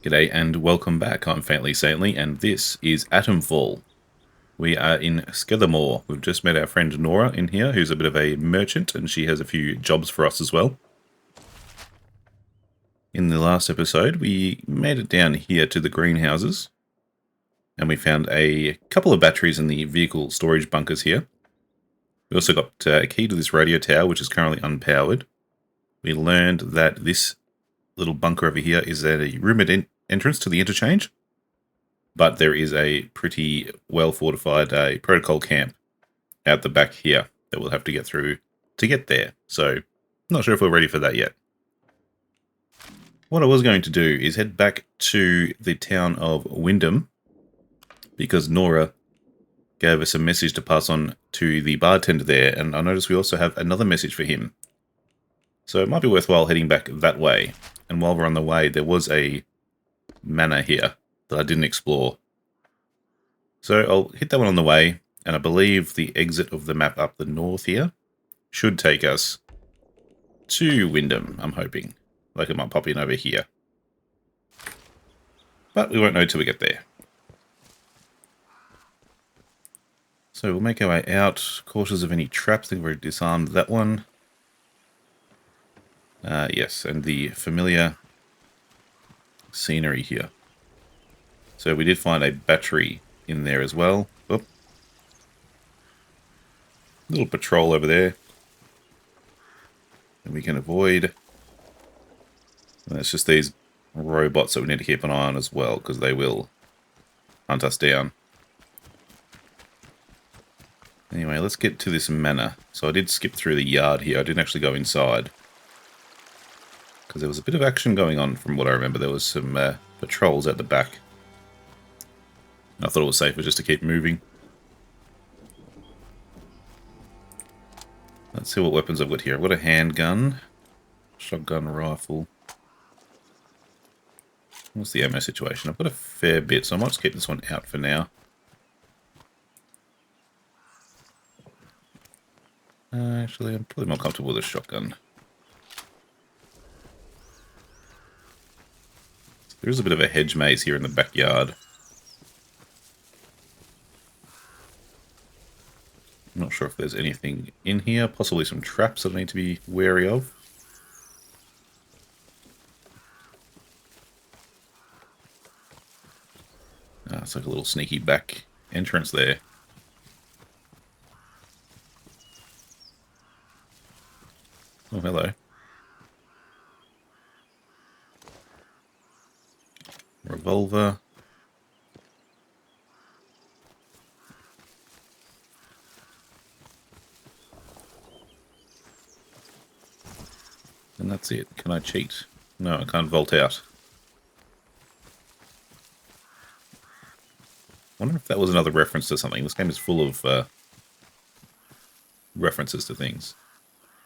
G'day and welcome back. I'm Faintly Saintly and this is Atomfall. We are in Skethermore. We've just met our friend Nora in here, who's a bit of a merchant, and she has a few jobs for us as well. In the last episode, we made it down here to the greenhouses, and we found a couple of batteries in the vehicle storage bunkers here. We also got a key to this radio tower, which is currently unpowered. We learned that this little bunker over here is a rumoured entrance to the interchange, but there is a pretty well fortified protocol camp out the back here that we'll have to get through to get there. So, not sure if we're ready for that yet. What I was going to do is head back to the town of Wyndham, because Nora gave us a message to pass on to the bartender there, and I noticed we also have another message for him. So it might be worthwhile heading back that way. And while we're on the way, there was a manor here that I didn't explore. So I'll hit that one on the way, and I believe the exit of the map up the north here should take us to Wyndham, I'm hoping. Like it might pop in over here. But we won't know till we get there. So we'll make our way out, cautious of any traps. I think we've disarmed that one. Yes, and the familiar scenery here. So we did find a battery in there as well. Oop. Little patrol over there. And we can avoid. And it's just these robots that we need to keep an eye on as well, because they will hunt us down. Anyway, let's get to this manor. So I did skip through the yard here. I didn't actually go inside, because there was a bit of action going on from what I remember. There was some patrols at the back. I thought it was safer just to keep moving. Let's see what weapons I've got here. I've got a handgun, shotgun rifle. What's the ammo situation? I've got a fair bit, so I might just keep this one out for now. Actually, I'm probably more comfortable with a shotgun. There is a bit of a hedge maze here in the backyard. I'm not sure if there's anything in here. Possibly some traps that I need to be wary of. It's like a little sneaky back entrance there. Oh, hello. Revolver. And that's it. Can I cheat? No, I can't vault out. I wonder if that was another reference to something. This game is full of references to things.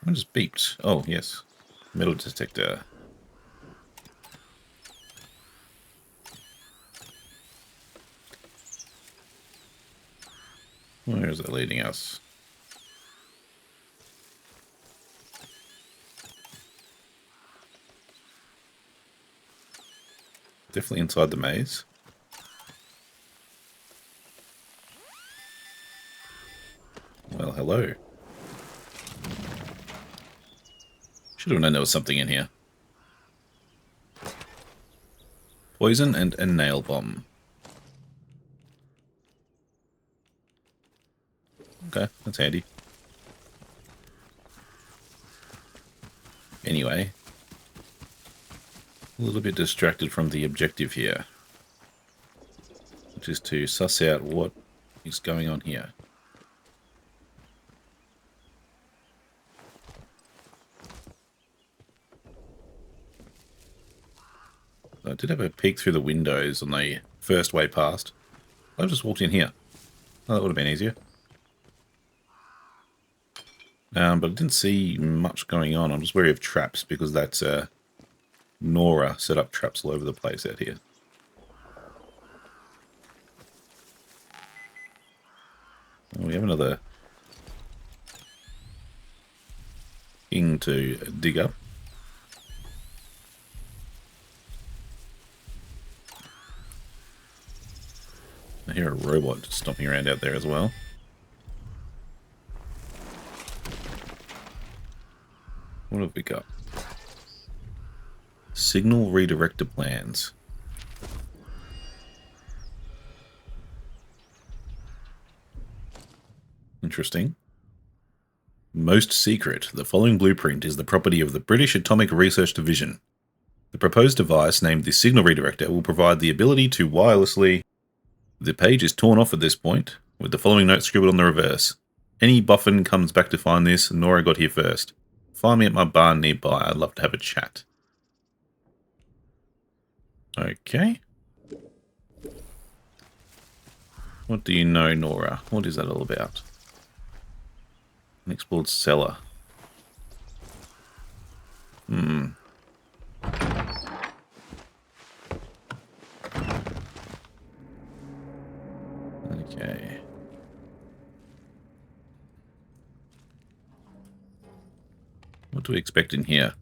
I just beeped. Oh, yes. Metal detector. Where is it leading us? Definitely inside the maze. Well, hello. Should have known there was something in here. Poison and a nail bomb. Okay, that's handy. Anyway, a little bit distracted from the objective here, which is to suss out what is going on here. I did have a peek through the windows on the first way past. I just walked in here. Oh, that would have been easier. But I didn't see much going on. I'm just wary of traps, because that's Nora set up traps all over the place out here. Oh, we have another thing to dig up. I hear a robot just stomping around out there as well. What have we got? Signal redirector plans. Interesting. Most secret. The following blueprint is the property of the British Atomic Research Division. The proposed device, named the signal redirector, will provide the ability to wirelessly... The page is torn off at this point, with the following note scribbled on the reverse. Any boffin comes back to find this, Nora got here first. Find me at my barn nearby, I'd love to have a chat. Okay. What do you know, Nora? What is that all about? Unexplored cellar. Okay. What do we expect in here?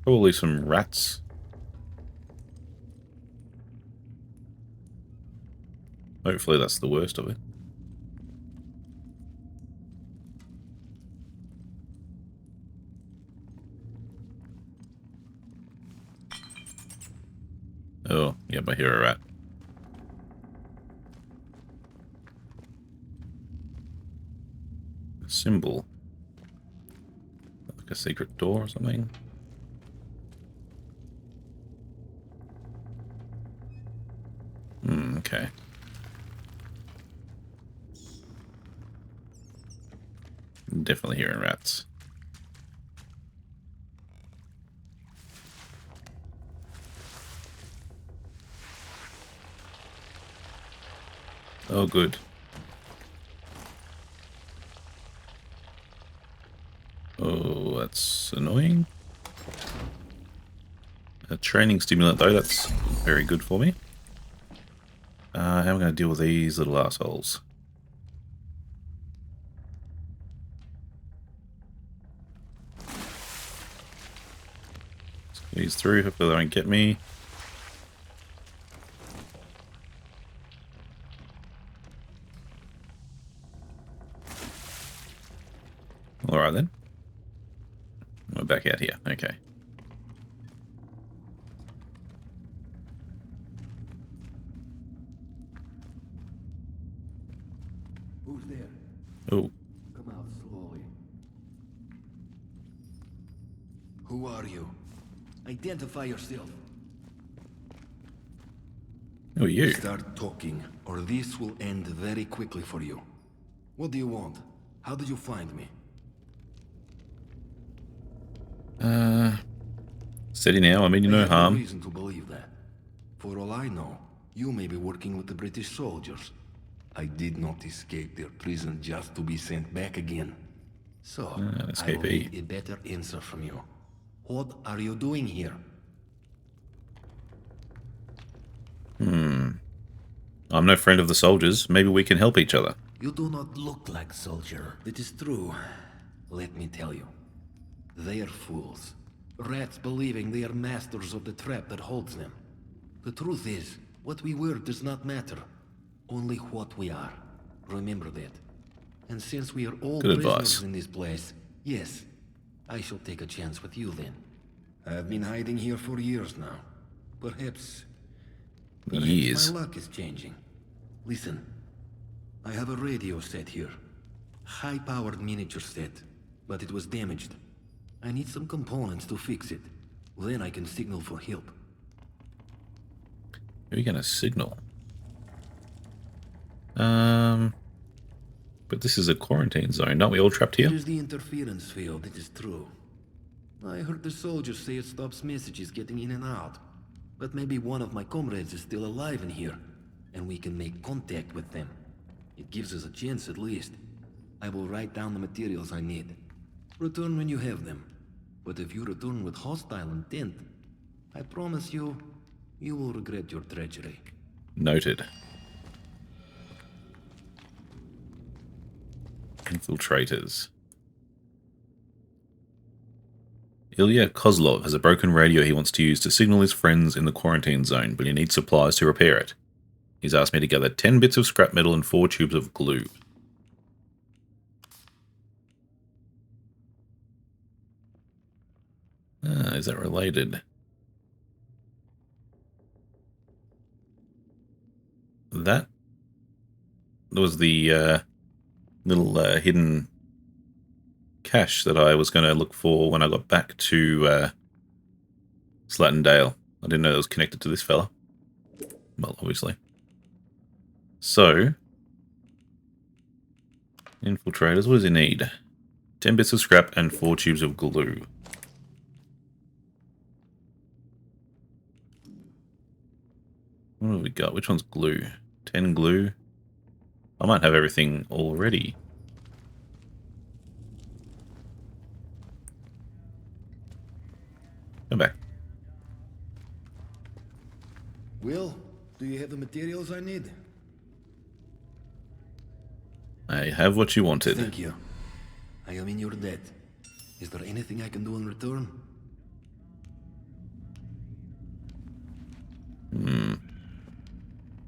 Probably some rats. Hopefully that's the worst of it. Oh, yep, I hear a rat. A symbol. Like a secret door or something. Okay. Definitely hearing rats. Oh, good. Oh, that's annoying. A training stimulant, though, that's very good for me. How am I going to deal with these little assholes? Squeeze through, hopefully they won't get me. Alright then. We're back out here, okay. Who's there? Oh. Come out slowly. Who are you? Identify yourself. Who are you? Start talking, or this will end very quickly for you. What do you want? How did you find me? Steady now, I mean you no I have no harm. reason to believe that. For all I know, you may be working with the British soldiers. I did not escape their prison just to be sent back again. So, I will escapee. need a better answer from you. What are you doing here? I'm no friend of the soldiers. Maybe we can help each other. You do not look like soldier. It is true. Let me tell you. They are fools. Rats believing they are masters of the trap that holds them. The truth is, what we were does not matter. Only what we are. Remember that. And since we are all Good prisoners advice. in this place, yes, I shall take a chance with you then. I have been hiding here for years now. Perhaps Years. my luck is changing. Listen, I have a radio set here. High-powered miniature set, but it was damaged. I need some components to fix it. Then I can signal for help. Who are you going to signal? But this is a quarantine zone. Aren't we all trapped here? It is the interference field, it is true. I heard the soldiers say it stops messages getting in and out. But maybe one of my comrades is still alive in here, and we can make contact with them. It gives us a chance at least. I will write down the materials I need. Return when you have them. But if you return with hostile intent, I promise you, you will regret your treachery. Noted. Infiltrators. Ilya Kozlov has a broken radio he wants to use to signal his friends in the quarantine zone, but he needs supplies to repair it. He's asked me to gather 10 bits of scrap metal and 4 tubes of glue. Is that related? That was the little hidden cache that I was going to look for when I got back to Slattendale. I didn't know it was connected to this fella. Well, obviously. So, infiltrators, what does he need? 10 bits of scrap and 4 tubes of glue. What have we got? Which one's glue? 10 glue. I might have everything already. Come back. Will, do you have the materials I need? I have what you wanted. Thank you. I am in your debt. Is there anything I can do in return?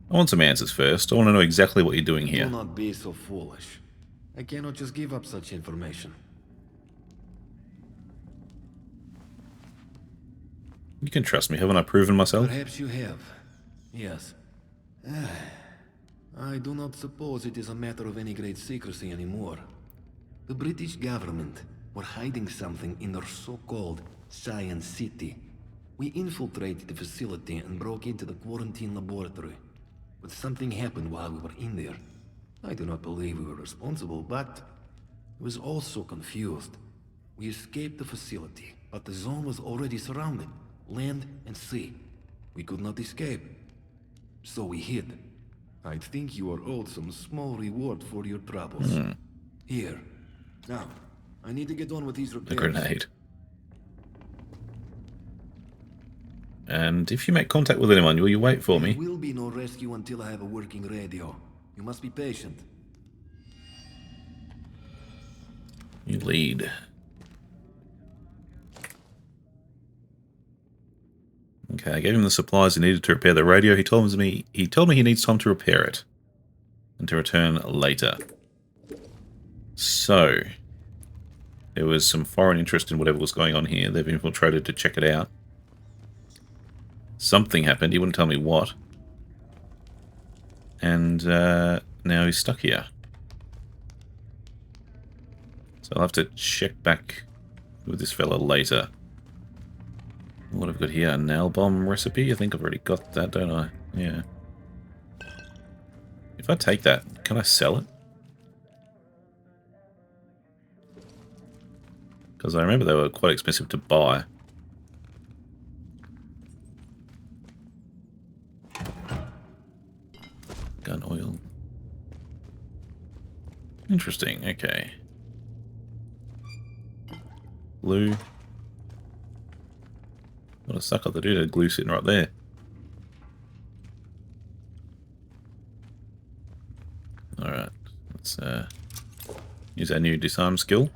I want some answers first. I want to know exactly what you're doing here. Do not be so foolish. I cannot just give up such information. You can trust me. Haven't I proven myself? Perhaps you have. Yes. I do not suppose it is a matter of any great secrecy anymore. The British government were hiding something in their so-called Science City. We infiltrated the facility and broke into the quarantine laboratory. But something happened while we were in there. I do not believe we were responsible, but I was also confused. We escaped the facility, but the zone was already surrounded, land and sea. We could not escape, so we hid. I think you are owed some small reward for your troubles. Here. Now, I need to get on with these A repairs. grenade. And if you make contact with anyone, will you wait for me? There will be no rescue until I have a working radio. You must be patient. You lead. Okay, I gave him the supplies he needed to repair the radio. He told me he needs time to repair it and to return later. So, there was some foreign interest in whatever was going on here. They've infiltrated to check it out. Something happened. He wouldn't tell me what. And now he's stuck here. So I'll have to check back with this fella later. What have I got here? A nail bomb recipe? I think I've already got that, don't I? Yeah. If I take that, can I sell it? Because I remember they were quite expensive to buy. Gun oil. Interesting, okay. Glue. What a sucker to do to glue sitting right there. Alright, let's use our new disarm skill.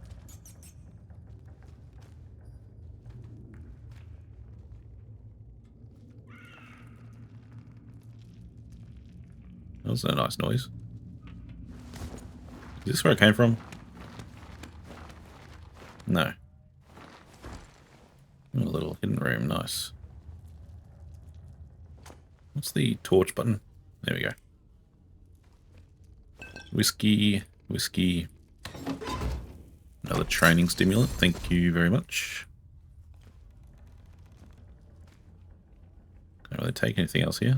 That was a nice noise. Is this where it came from? No. Oh, a little hidden room, nice. What's the torch button? There we go. Whiskey, whiskey. Another training stimulant, thank you very much. Can't really take anything else here.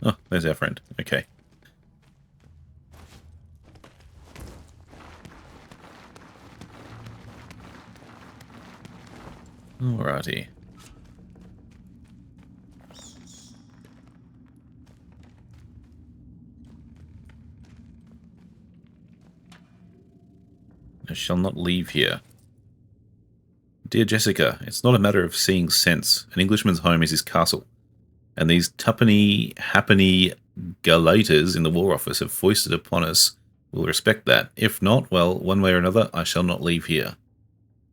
Oh, there's our friend. Okay. Alrighty. I shall not leave here. Dear Jessica, it's not a matter of seeing sense. An Englishman's home is his castle. And these happeny galaters in the War Office have foisted upon us. We'll respect that. If not, well, one way or another, I shall not leave here.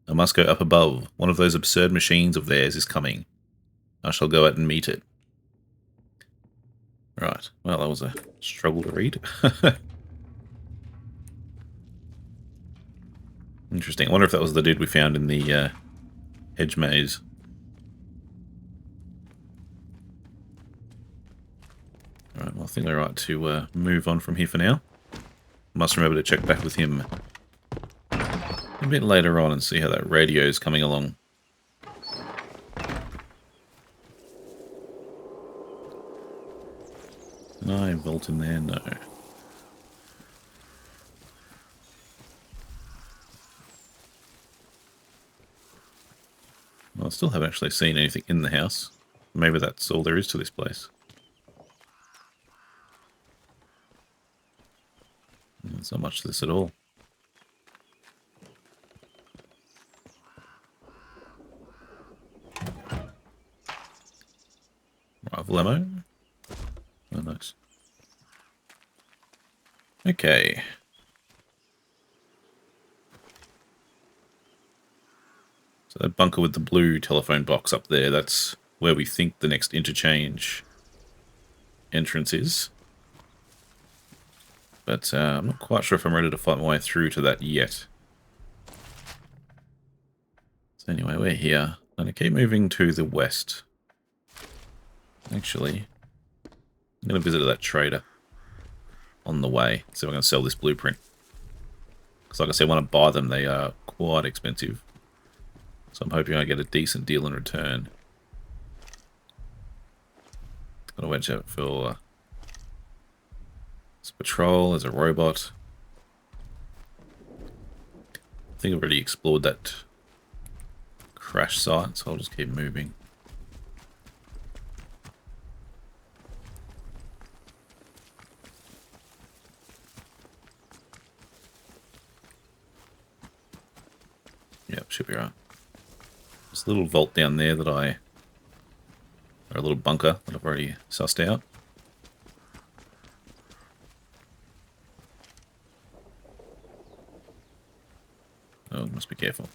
I must go up above. One of those absurd machines of theirs is coming. I shall go out and meet it. Right. Well, that was a struggle to read. Interesting. I wonder if that was the dude we found in the hedge maze. Alright, well, I think we're right to move on from here for now. Must remember to check back with him a bit later on and see how that radio is coming along. Can I vault in there? No. Well, I still haven't actually seen anything in the house. Maybe that's all there is to this place. There's not much to this at all. Rifle ammo. Oh, nice. Okay. So that bunker with the blue telephone box up there, that's where we think the next interchange entrance is. But I'm not quite sure if I'm ready to fight my way through to that yet. So anyway, we're here. I'm going to keep moving to the west. Actually, I'm going to visit that trader on the way. See if I can sell this blueprint. Because like I said, when I buy them, they are quite expensive. So I'm hoping I get a decent deal in return. Got to watch out for this patrol as a robot. I think I've already explored that crash site, so I'll just keep moving. Yep, should be right. There's a little vault down there that or a little bunker that I've already sussed out. Oh, must be careful.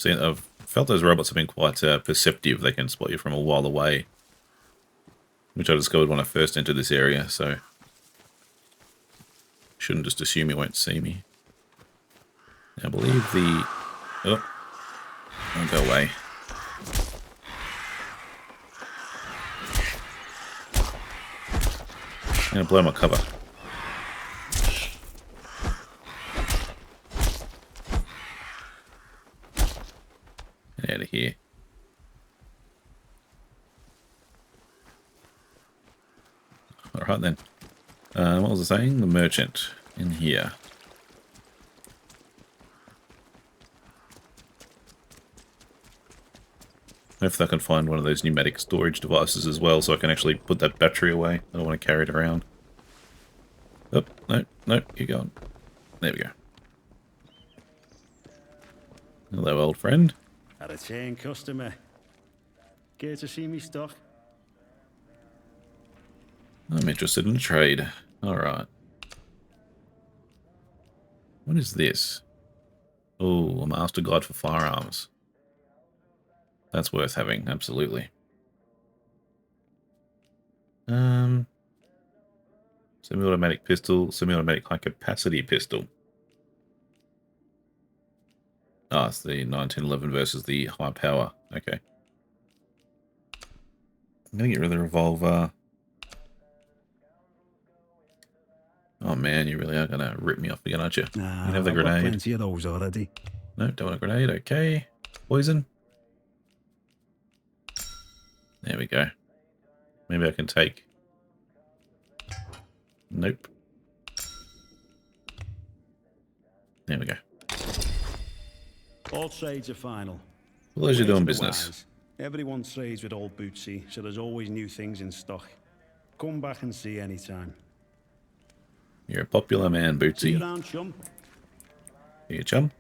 I've felt those robots have been quite perceptive. They can spot you from a while away, which I discovered when I first entered this area, so shouldn't just assume you won't see me. I believe the... Oh, don't go away. I'm going to blow my cover. Get out of here. Alright then. What was I saying? The merchant in here. Hopefully I can find one of those pneumatic storage devices as well, so I can actually put that battery away. I don't want to carry it around. Oh, no, keep going. There we go. Hello, old friend. Had a chain customer. Care to see me stock? I'm interested in a trade. Alright. What is this? Oh, a master guide for firearms. That's worth having, absolutely. Semi-automatic pistol, semi-automatic high-capacity pistol. Ah, it's the 1911 versus the high power. Okay. I'm gonna get rid of the revolver. Oh man, you really are gonna rip me off again, aren't you? You can have the grenade. Plenty of those already. No, don't want a grenade. Okay. Poison. There we go. Maybe I can take... Nope. There we go. All trades are final. Well, as you're doing Ways of the business. wise. Everyone trades with old Bootsy, so there's always new things in stock. Come back and see anytime. You're a popular man, See you Bootsy. around, chum. Here, chum.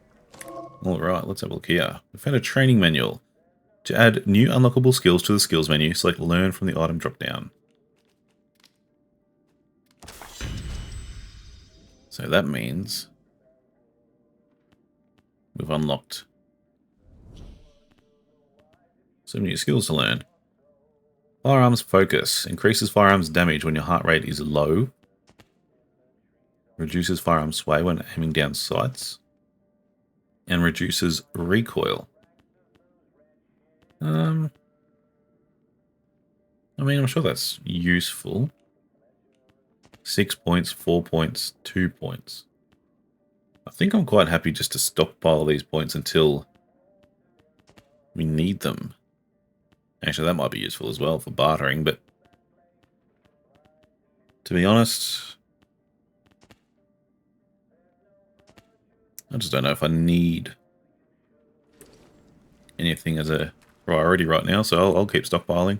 Alright, let's have a look here. We found a training manual. To add new unlockable skills to the skills menu, select Learn from the item drop-down. So that means we've unlocked some new skills to learn. Firearms focus. Increases firearms damage when your heart rate is low. Reduces firearm sway when aiming down sights. And reduces recoil. I mean, I'm sure that's useful. 6 points, 4 points, 2 points. I think I'm quite happy just to stockpile these points until we need them. Actually, that might be useful as well for bartering, but to be honest, I just don't know if I need anything as a priority right now, so I'll keep stockpiling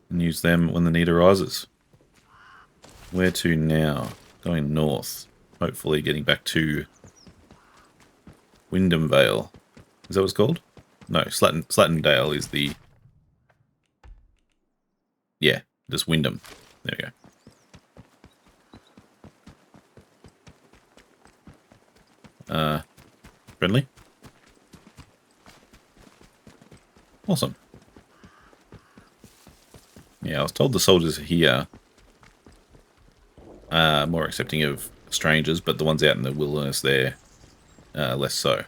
and use them when the need arises. Where to now? Going north. Hopefully getting back to Wyndham Vale. Is that what it's called? No, Slattendale is the... Yeah, just Wyndham. There we go. Friendly? Awesome. Yeah, I was told the soldiers here are more accepting of strangers, but the ones out in the wilderness there, less so.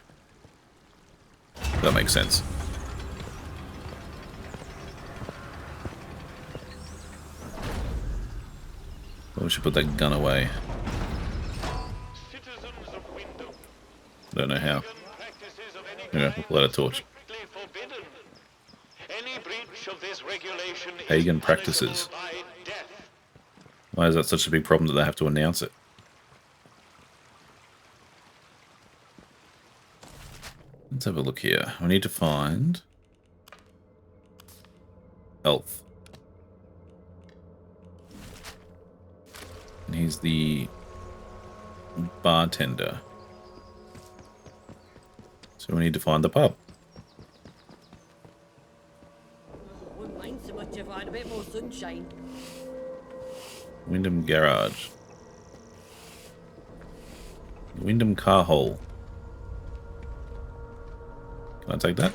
That makes sense. Well, we should put that gun away. Don't know how. Yeah, we'll pull out a torch. Pagan practices. Why is that such a big problem that they have to announce it? Let's have a look here. We need to find Elf. And he's the bartender. So we need to find the pub. Wouldn't mind so much if I had a bit more sunshine. Wyndham Garage. Wyndham Car Hole. Can I take that?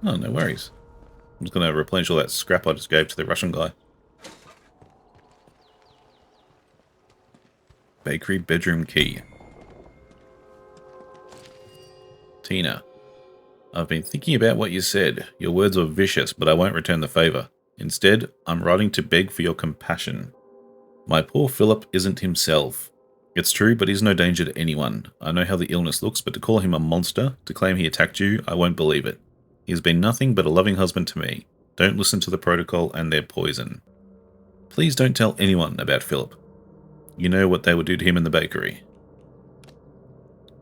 Oh, no worries. I'm just going to replenish all that scrap I just gave to the Russian guy. Bakery bedroom key. Tina. I've been thinking about what you said. Your words were vicious, but I won't return the favour. Instead, I'm writing to beg for your compassion. My poor Philip isn't himself. It's true, but he's no danger to anyone. I know how the illness looks, but to call him a monster, to claim he attacked you, I won't believe it. He has been nothing but a loving husband to me. Don't listen to the protocol and their poison. Please don't tell anyone about Philip. You know what they would do to him in the bakery.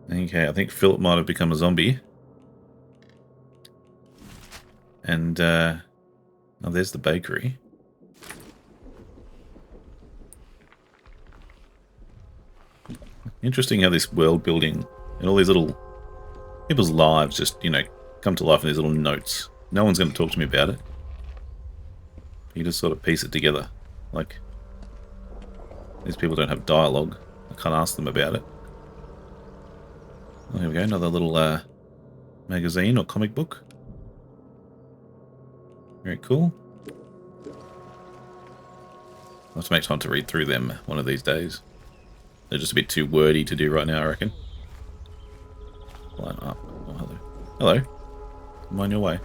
Okay, I think Philip might have become a zombie. And, oh, there's the bakery. Interesting how this world building and all these little people's lives just, you know, come to life in these little notes. No one's going to talk to me about it. You just sort of piece it together. Like, these people don't have dialogue. I can't ask them about it. Oh, here we go, another little magazine or comic book. Very cool. I'll have to make time to read through them one of these days. They're just a bit too wordy to do right now, I reckon. Line up. Oh, hello. Hello. I'm on your way.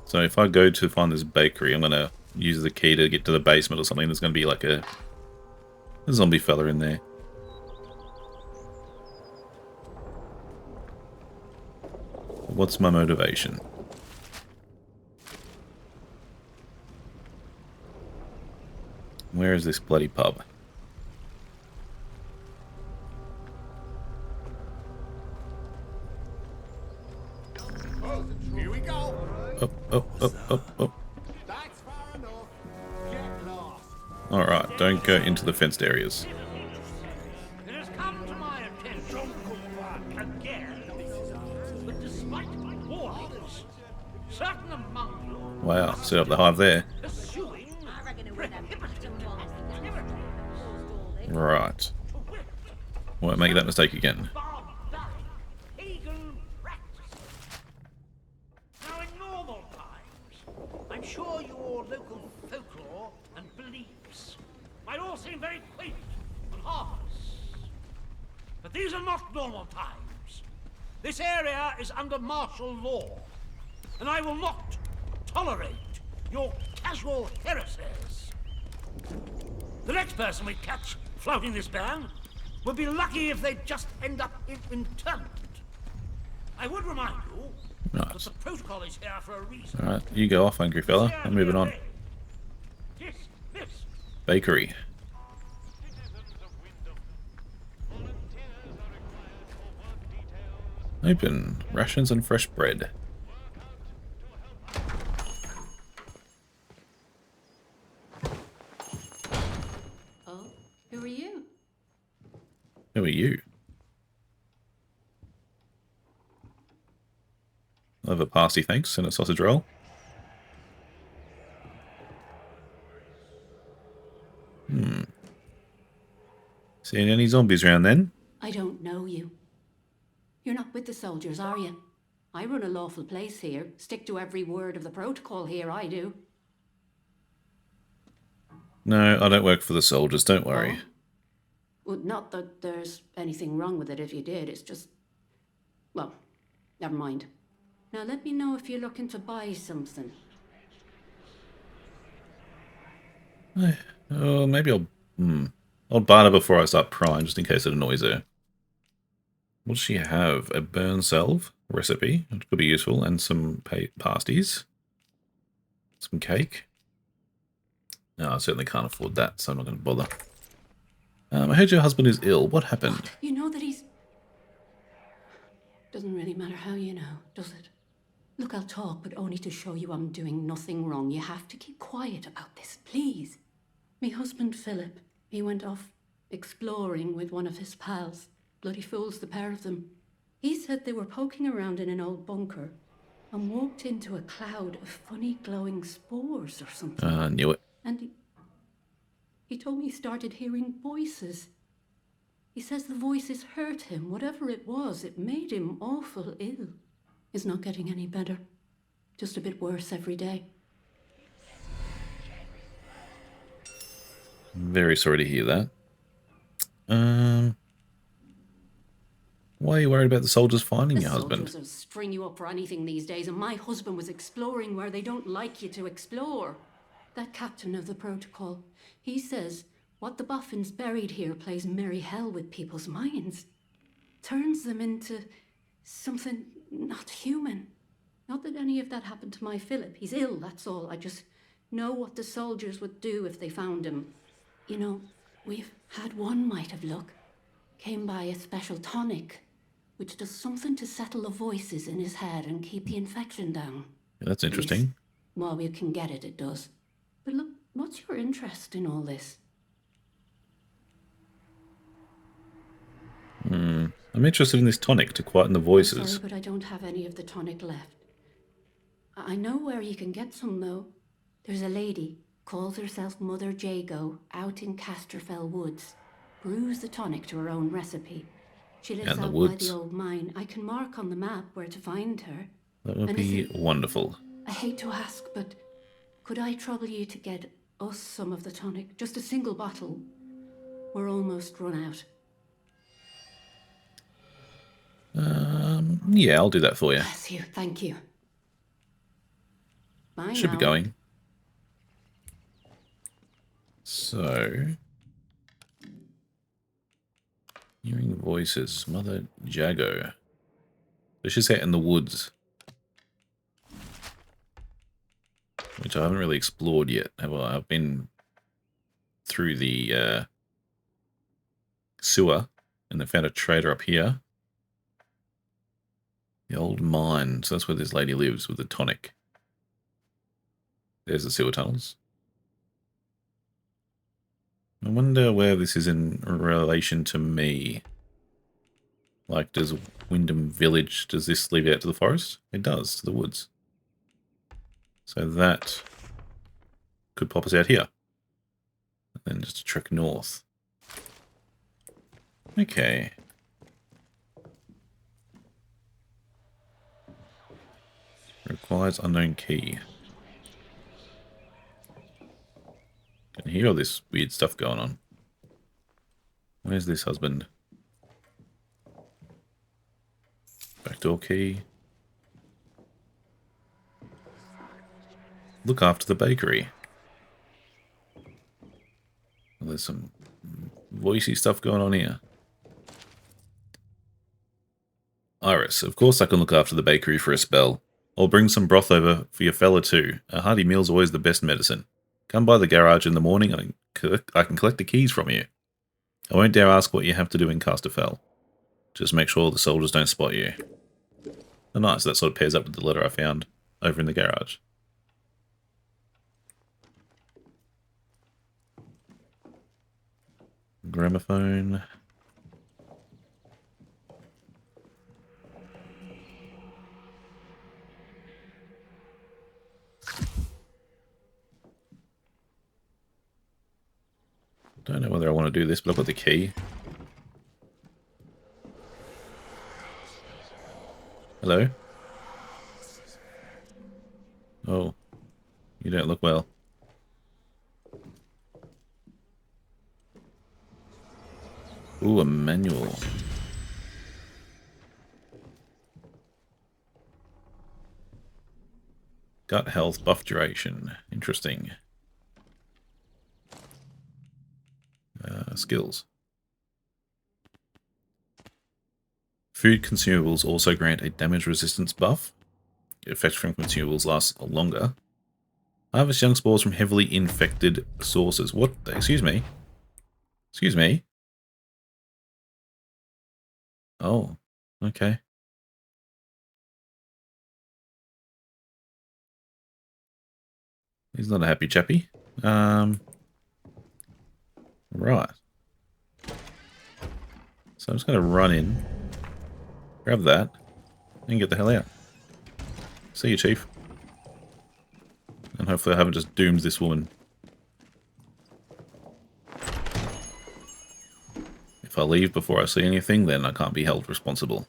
So if I go to find this bakery, I'm going to use the key to get to the basement or something. There's going to be like a zombie fella in there. What's my motivation? Where is this bloody pub? Here we go. Up. That's far enough. Get lost. Alright, don't go into the fenced areas. It has come to my attention. Don't go back again. But despite warnings, certain among you Wow, set up the hive there. pursuing I reckon it would have Right. Won't make that mistake again. might all seem very quaint and harmless. But these are not normal times. This area is under martial law, and I will not tolerate your casual heresies. The next person we catch flouting this ban would be lucky if they just end up in internment. I would remind you that Nice. the protocol is here for a reason. Alright, you go off, angry fella. I'm moving on. Dismissed. Bakery. Open. Rations and fresh bread. Oh, who are you? Who are you? I'll have a pasty, thanks, and a sausage roll. Seeing any zombies around then? I don't know you. You're not with the soldiers, are you? I run a lawful place here. Stick to every word of the protocol here, I do. No, I don't work for the soldiers, don't worry. Well, not that there's anything wrong with it if you did. It's just... Well, never mind. Now let me know if you're looking to buy something. Oh, maybe I'll barter before I start prying, just in case it annoys her. What does she have? A burn salve recipe, which could be useful, and some pasties. Some cake. No, I certainly can't afford that, so I'm not going to bother. I heard your husband is ill. What happened? You know that he's... Doesn't really matter how you know, does it? Look, I'll talk, but only to show you I'm doing nothing wrong. You have to keep quiet about this, please. Me husband, Philip, he went off exploring with one of his pals. Bloody fools, the pair of them. He said they were poking around in an old bunker and walked into a cloud of funny glowing spores or something. I knew it. And he told me he started hearing voices. He says the voices hurt him. Whatever it was, it made him awful ill. He's not getting any better. Just a bit worse every day. Very sorry to hear that. Why are you worried about the soldiers finding your husband? The soldiers will string you up for anything these days, and my husband was exploring where they don't like you to explore. That captain of the protocol, he says what the boffins buried here plays merry hell with people's minds. Turns them into something not human. Not that any of that happened to my Philip. He's ill, that's all. I just know what the soldiers would do if they found him. You know, we've had one mite of luck. Came by a special tonic, which does something to settle the voices in his head and keep the infection down. Yeah, that's interesting. While we can get it, it does. But look, what's your interest in all this? I'm interested in this tonic to quieten the voices. Sorry, but I don't have any of the tonic left. I know where you can get some, though. There's a lady, calls herself Mother Jago, out in Casterfell Woods. Brews the tonic to her own recipe. She lives out by the old mine. I can mark on the map where to find her. That would be wonderful. I hate to ask, but could I trouble you to get us some of the tonic? Just a single bottle. We're almost run out. Yeah, I'll do that for you. Bless you, thank you. Bye Should now. be going. So, hearing voices, Mother Jago. So she's out in the woods, which I haven't really explored yet. Have I? I've been through the sewer, and I found a trader up here. The old mine. So that's where this lady lives with the tonic. There's the sewer tunnels. I wonder where this is in relation to me. Like, does Wyndham Village, does this lead out to the forest? It does, to the woods. So that could pop us out here. And then just a trek north. Okay. Requires unknown key. Can hear all this weird stuff going on. Where's this husband? Backdoor key. Look after the bakery. Well, there's some voicey stuff going on here. Iris, of course I can look after the bakery for a spell. I'll bring some broth over for your fella too. A hearty meal's always the best medicine. Come by the garage in the morning and I can collect the keys from you. I won't dare ask what you have to do in Casterfell. Just make sure the soldiers don't spot you. Oh nice, that sort of pairs up with the letter I found over in the garage. Gramophone. Don't know whether I want to do this, but I've got the key. Hello? Oh, you don't look well. Ooh, a manual. Gut health, buff duration. Interesting. Skills. Food consumables also grant a damage resistance buff. Effects from consumables last longer. Harvest young spores from heavily infected sources. What? Excuse me? Excuse me? Oh, okay. He's not a happy chappy. Right. So I'm just going to run in, grab that, and get the hell out. See you, Chief. And hopefully I haven't just doomed this woman. If I leave before I see anything, then I can't be held responsible.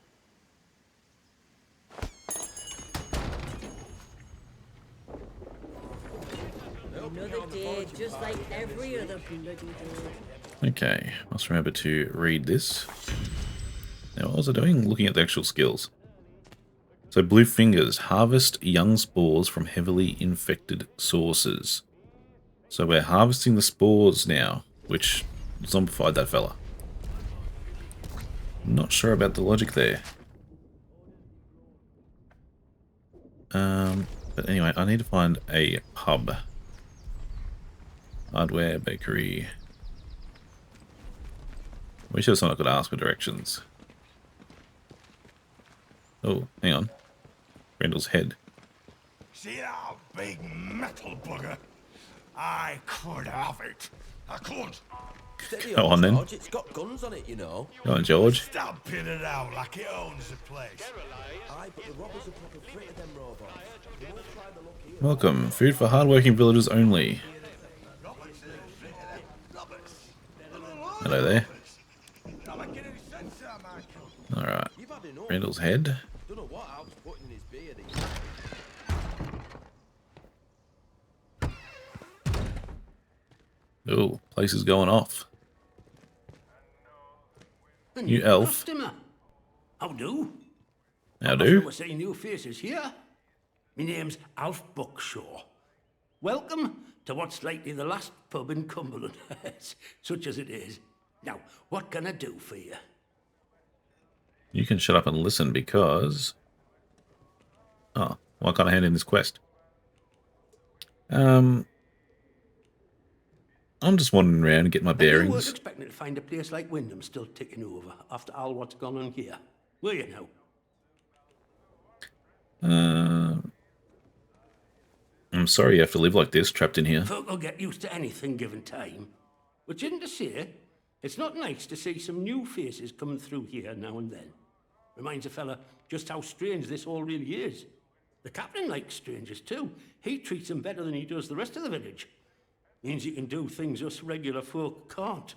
Another day, just like every other bloody day. Okay, must remember to read this. Now, what was I doing? Looking at the actual skills. So, blue fingers. Harvest young spores from heavily infected sources. So we're harvesting the spores now, which zombified that fella. Not sure about the logic there. But anyway, I need to find a pub. Hardware, bakery. Wish there was someone I could ask for directions. Oh, hang on. Grendel's head. See that big metal bugger? I could have it. I could. Steady Go on then. George. It's got guns on it, you know. Go on, George. Stamping it out like it owns the place. Aye, but the robbers have probably fritted them robots. They won't try the luck here. Welcome. Food for hardworking villagers only. Hello there. Alright. You've had enough. Grendel's head. Don't know what Alp's putting in his beard. Oh, place is going off. You elf. Customer. How do? How do? We're seeing new faces here. My name's Alf Buckshaw. Welcome to what's likely the last pub in Cumberland, such as it is. Now, what can I do for you? You can shut up and listen because... Oh, why can't I hand in this quest? I'm just wandering around and getting my You weren't bearings. expecting to find a place like Wyndham still ticking over after all what's gone on here, were you now? I'm sorry you have to live like this, trapped in here. Folk will get used to anything given time. Which isn't to say, it's not nice to see some new faces coming through here now and then. Reminds a fella just how strange this all really is. The captain likes strangers too. He treats them better than he does the rest of the village. Means he can do things us regular folk can't.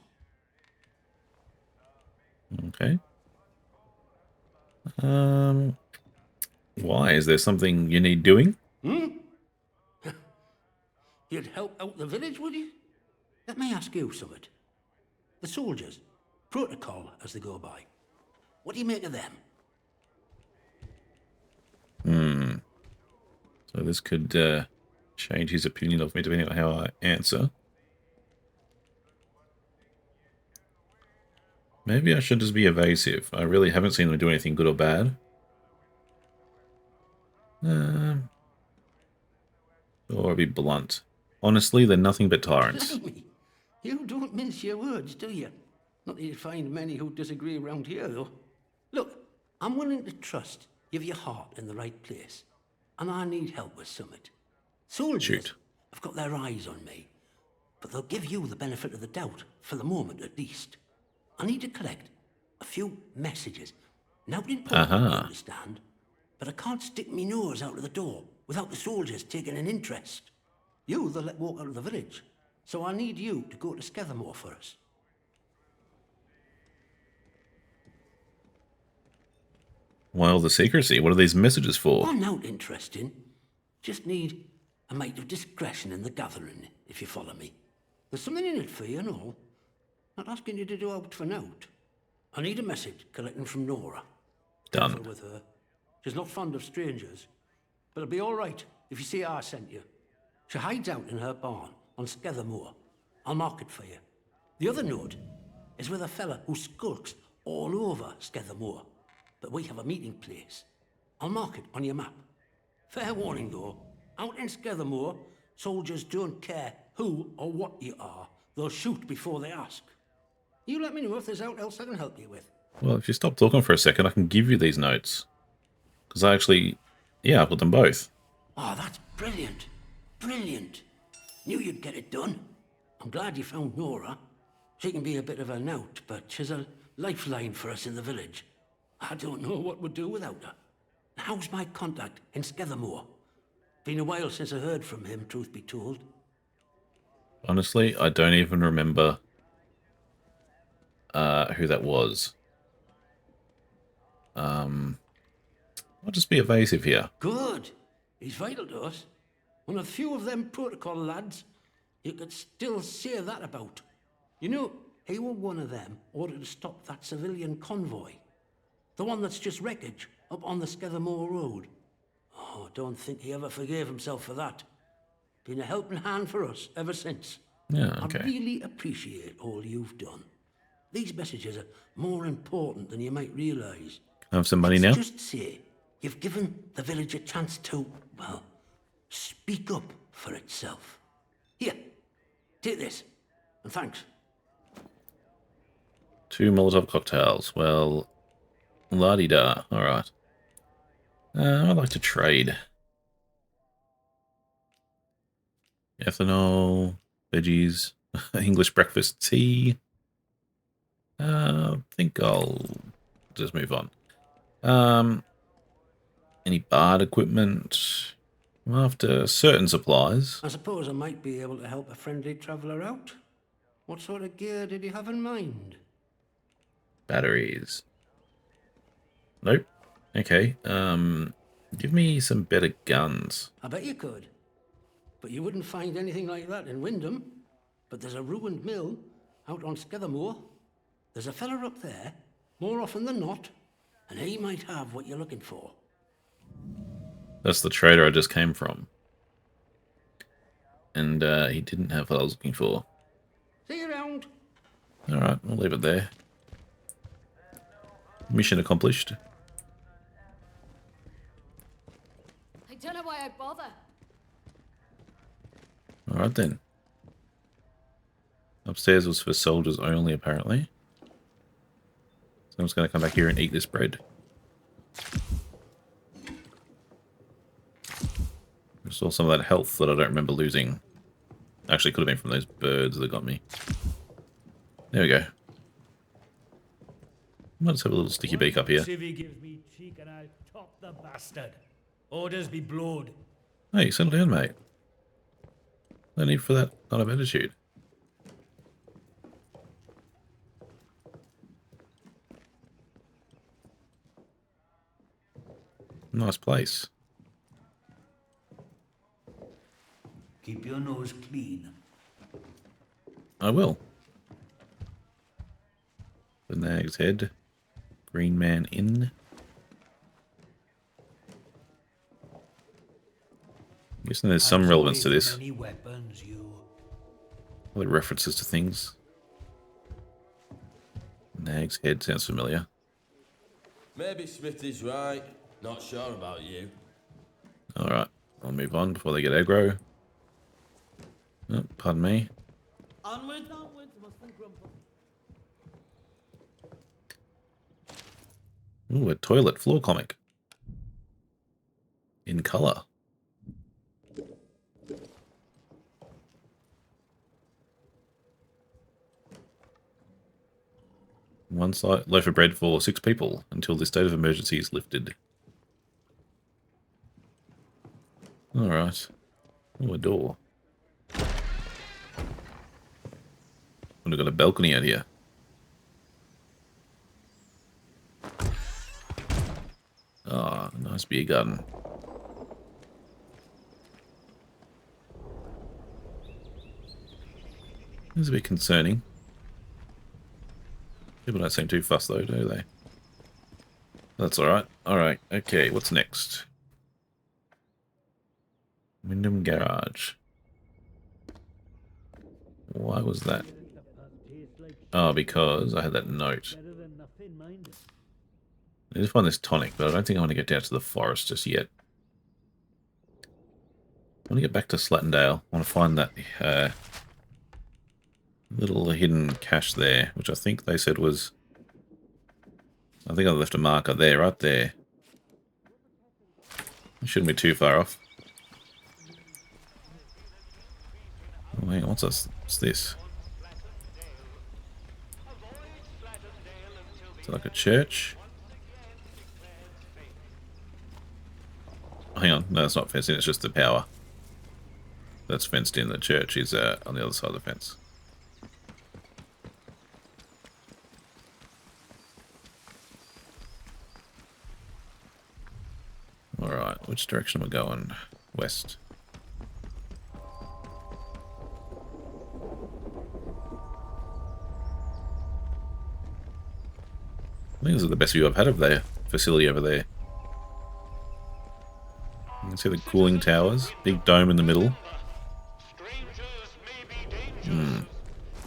Okay. Why? Is there something you need doing? You'd help out the village, would you? Let me ask you something. The soldiers, protocol as they go by. What do you make of them? So this could change his opinion of me depending on how I answer. Maybe I should just be evasive. I really haven't seen them do anything good or bad. Or be blunt. Honestly, they're nothing but tyrants. Blimey, you don't mince your words, do you? Not that you'd find many who disagree around here, though. Look, I'm willing to trust you've your heart in the right place. And I need help with something. Soldiers have got their eyes on me. But they'll give you the benefit of the doubt, for the moment at least. I need to collect a few messages. Now, important, I understand. But I can't stick me nose out of the door without the soldiers taking an interest. You, they'll let walk out of the village. So I need you to go to Skethermore for us. Why all the secrecy? What are these messages for? Oh, not interesting. Just need a mite of discretion in the gathering, if you follow me. There's something in it for you and all. Not asking you to do out for note. I need a message collecting from Nora. Done. Careful with her. She's not fond of strangers. But it'll be all right if you see I sent you. She hides out in her barn on Skethermore. I'll mark it for you. The other note is with a fella who skulks all over Skethermore. But we have a meeting place. I'll mark it on your map. Fair warning, though. Out in Skethermore, soldiers don't care who or what you are. They'll shoot before they ask. You let me know if there's out else I can help you with. Well, if you stop talking for a second, I can give you these notes. Because I actually, I put them both. Oh, that's brilliant. Brilliant. Knew you'd get it done. I'm glad you found Nora. She can be a bit of a knout, but she's a lifeline for us in the village. I don't know what we'd do without her. How's my contact in Skethermore? Been a while since I heard from him, truth be told. Honestly, I don't even remember who that was. I'll just be evasive here. Good. He's vital to us. One of few of them protocol lads you could still say that about. You know, he was one of them ordered to stop that civilian convoy. The one that's just wreckage up on the Skethermore Road. Oh, don't think he ever forgave himself for that. Been a helping hand for us ever since. Yeah, okay. I really appreciate all you've done. These messages are more important than you might realise. I have some money now. Just say you've given the village a chance to, well, speak up for itself. Here, take this, and thanks. 2 Molotov cocktails. Well, la-di-da. Alright. I'd like to trade. Ethanol, veggies, English breakfast tea. I think I'll just move on. Any bard equipment? I'm after certain supplies. I suppose I might be able to help a friendly traveller out. What sort of gear did you have in mind? Batteries. Nope. Okay. Give me some better guns. I bet you could. But you wouldn't find anything like that in Wyndham. But there's a ruined mill out on Skethermore. There's a fella up there, more often than not, and he might have what you're looking for. That's the trader I just came from. And he didn't have what I was looking for. See you around. Alright, we'll leave it there. Mission accomplished. I don't know why I bother. Alright then. Upstairs was for soldiers only, apparently. So I'm just going to come back here and eat this bread. I saw some of that health that I don't remember losing. Actually, could have been from those birds that got me. There we go. Might just have a little sticky beak up here. Civvy gives me cheek and I'll top the bastard. Orders be blowed. Hey, settle down, mate. No need for that kind of attitude. Nice place. Keep your nose clean. I will. The Nag's Head. Green Man Inn. I'm guessing there's some relevance to this. Any weapons, you. Probably references to things. Nag's Head sounds familiar. Maybe Smithy's right. Not sure about you. Alright, I'll move on before they get aggro. Oh, pardon me. Onwards, mustn't grumble. Ooh, a toilet floor comic. In colour. One loaf of bread for 6 people until the state of emergency is lifted. Alright. Oh, a door. Would have got a balcony out here. Ah, nice beer garden. This is a bit concerning. People don't seem too fussed though, do they? That's alright. Alright, okay, what's next? Wyndham Garage. Why was that? Oh, because I had that note. I just find this tonic, but I don't think I want to get down to the forest just yet. I want to get back to Slattendale. I want to find that little hidden cache there, which I think they said was... I think I left a marker there, right there. It shouldn't be too far off. Oh, hang on, what's this? Is it like a church? Oh, hang on, no, it's not fenced in, it's just the power. That's fenced in. The church is on the other side of the fence. Alright, which direction am I going? West. I think this is the best view I've had of their facility over there. You can see the cooling towers, big dome in the middle. Hmm.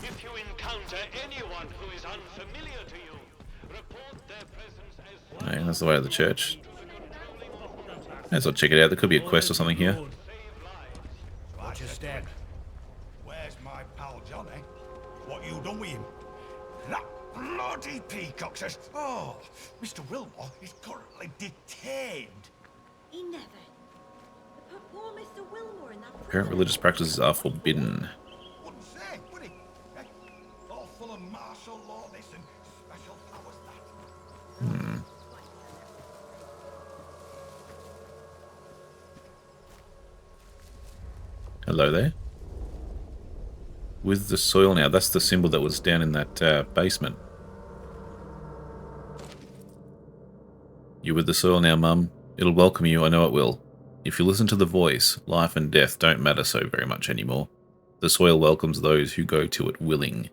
If you encounter anyone who is unfamiliar to you, report their presence as Yeah, that's the way of the church. Let's not check it out. There could be a quest or something here. Watch your step. Where's my pal Johnny? What you done with him? That bloody peacock says, oh, Mr. Wilmore is currently detained. He never. They put poor Mr. Wilmore in that prison. Apparent religious practices are forbidden. Wouldn't say, would he? Eh? All full of martial law this and special powers that. Hmm. Hello there. With the soil now, that's the symbol that was down in that basement. You with the soil now, Mum? It'll welcome you, I know it will. If you listen to the voice, life and death don't matter so very much anymore. The soil welcomes those who go to it willing.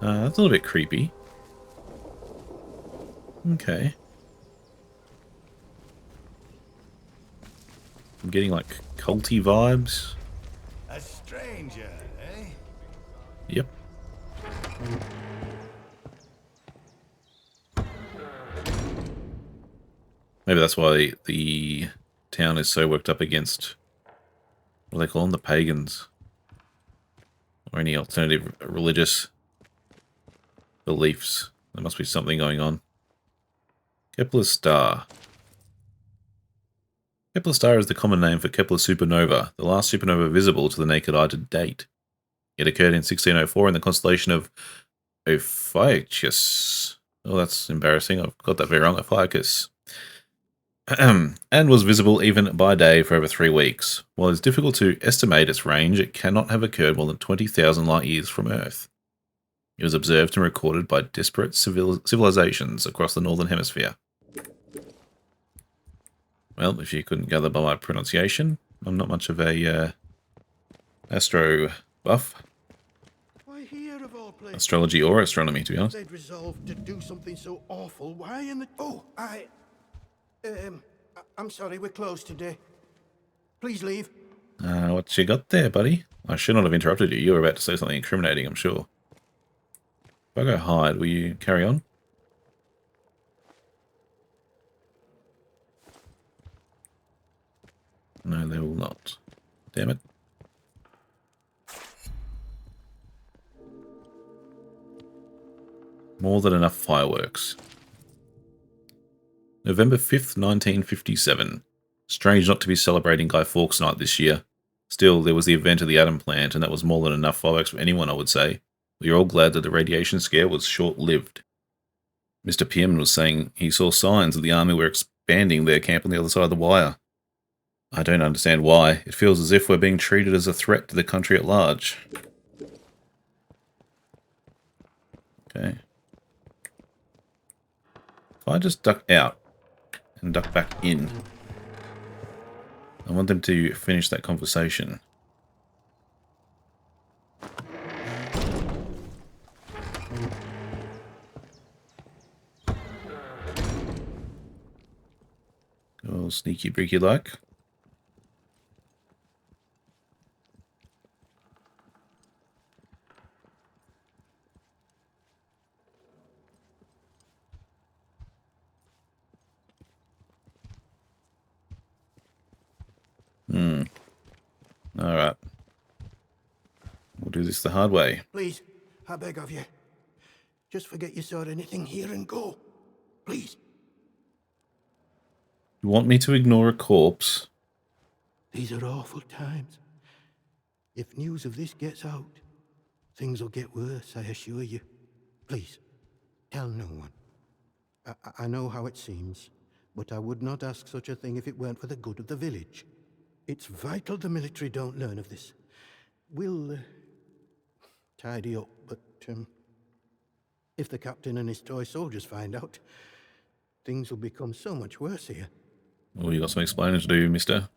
That's a little bit creepy. Okay. I'm getting like culty vibes. A stranger, eh? Yep. Maybe that's why the town is so worked up against, what do they call them, the pagans, or any alternative religious beliefs. There must be something going on. Kepler's star. Kepler's star is the common name for Kepler supernova, the last supernova visible to the naked eye to date. It occurred in 1604 in the constellation of Ophiuchus. Oh, that's embarrassing. I've got that very wrong. Ophiuchus. And was visible even by day for over 3 weeks. While it's difficult to estimate its range, it cannot have occurred more than 20,000 light years from Earth. It was observed and recorded by disparate civilizations across the Northern Hemisphere. Well, if you couldn't gather by my pronunciation, I'm not much of a astro buff. Why here of all places? Astrology or astronomy, to be honest. They'd resolved to do something so awful. Why in the... Oh, I'm sorry, we're closed today. Please leave. What you got there, buddy? I should not have interrupted you. You were about to say something incriminating, I'm sure. If I go hide, will you carry on? No, they will not. Damn it. More than enough fireworks. November 5th, 1957. Strange not to be celebrating Guy Fawkes Night this year. Still, there was the event of the atom plant, and that was more than enough fireworks for anyone, I would say. We are all glad that the radiation scare was short-lived. Mr. Pierman was saying he saw signs that the army were expanding their camp on the other side of the wire. I don't understand why. It feels as if we're being treated as a threat to the country at large. Okay. If I just duck out and duck back in, I want them to finish that conversation. Oh, sneaky-beaky like. Alright. We'll do this the hard way. Please, I beg of you. Just forget you saw anything here and go. Please. You want me to ignore a corpse? These are awful times. If news of this gets out, things will get worse, I assure you. Please, tell no one. I know how it seems, but I would not ask such a thing if it weren't for the good of the village. It's vital the military don't learn of this. We'll tidy up, but if the captain and his toy soldiers find out, things will become so much worse here. Oh, you got some explaining to do, mister.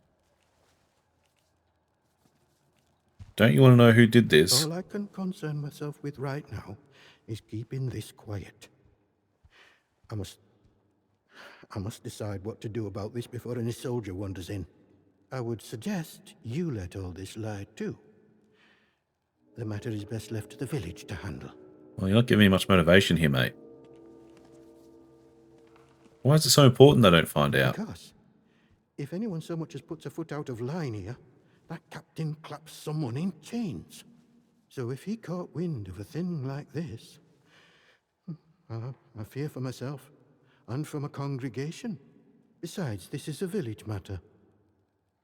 Don't you want to know who did this? All I can concern myself with right now is keeping this quiet. I must decide what to do about this before any soldier wanders in. I would suggest you let all this lie too. The matter is best left to the village to handle. Well, you're not giving me much motivation here, mate. Why is it so important they don't find out? Because if anyone so much as puts a foot out of line here, that captain claps someone in chains. So if he caught wind of a thing like this, I fear for myself and for my congregation. Besides, this is a village matter.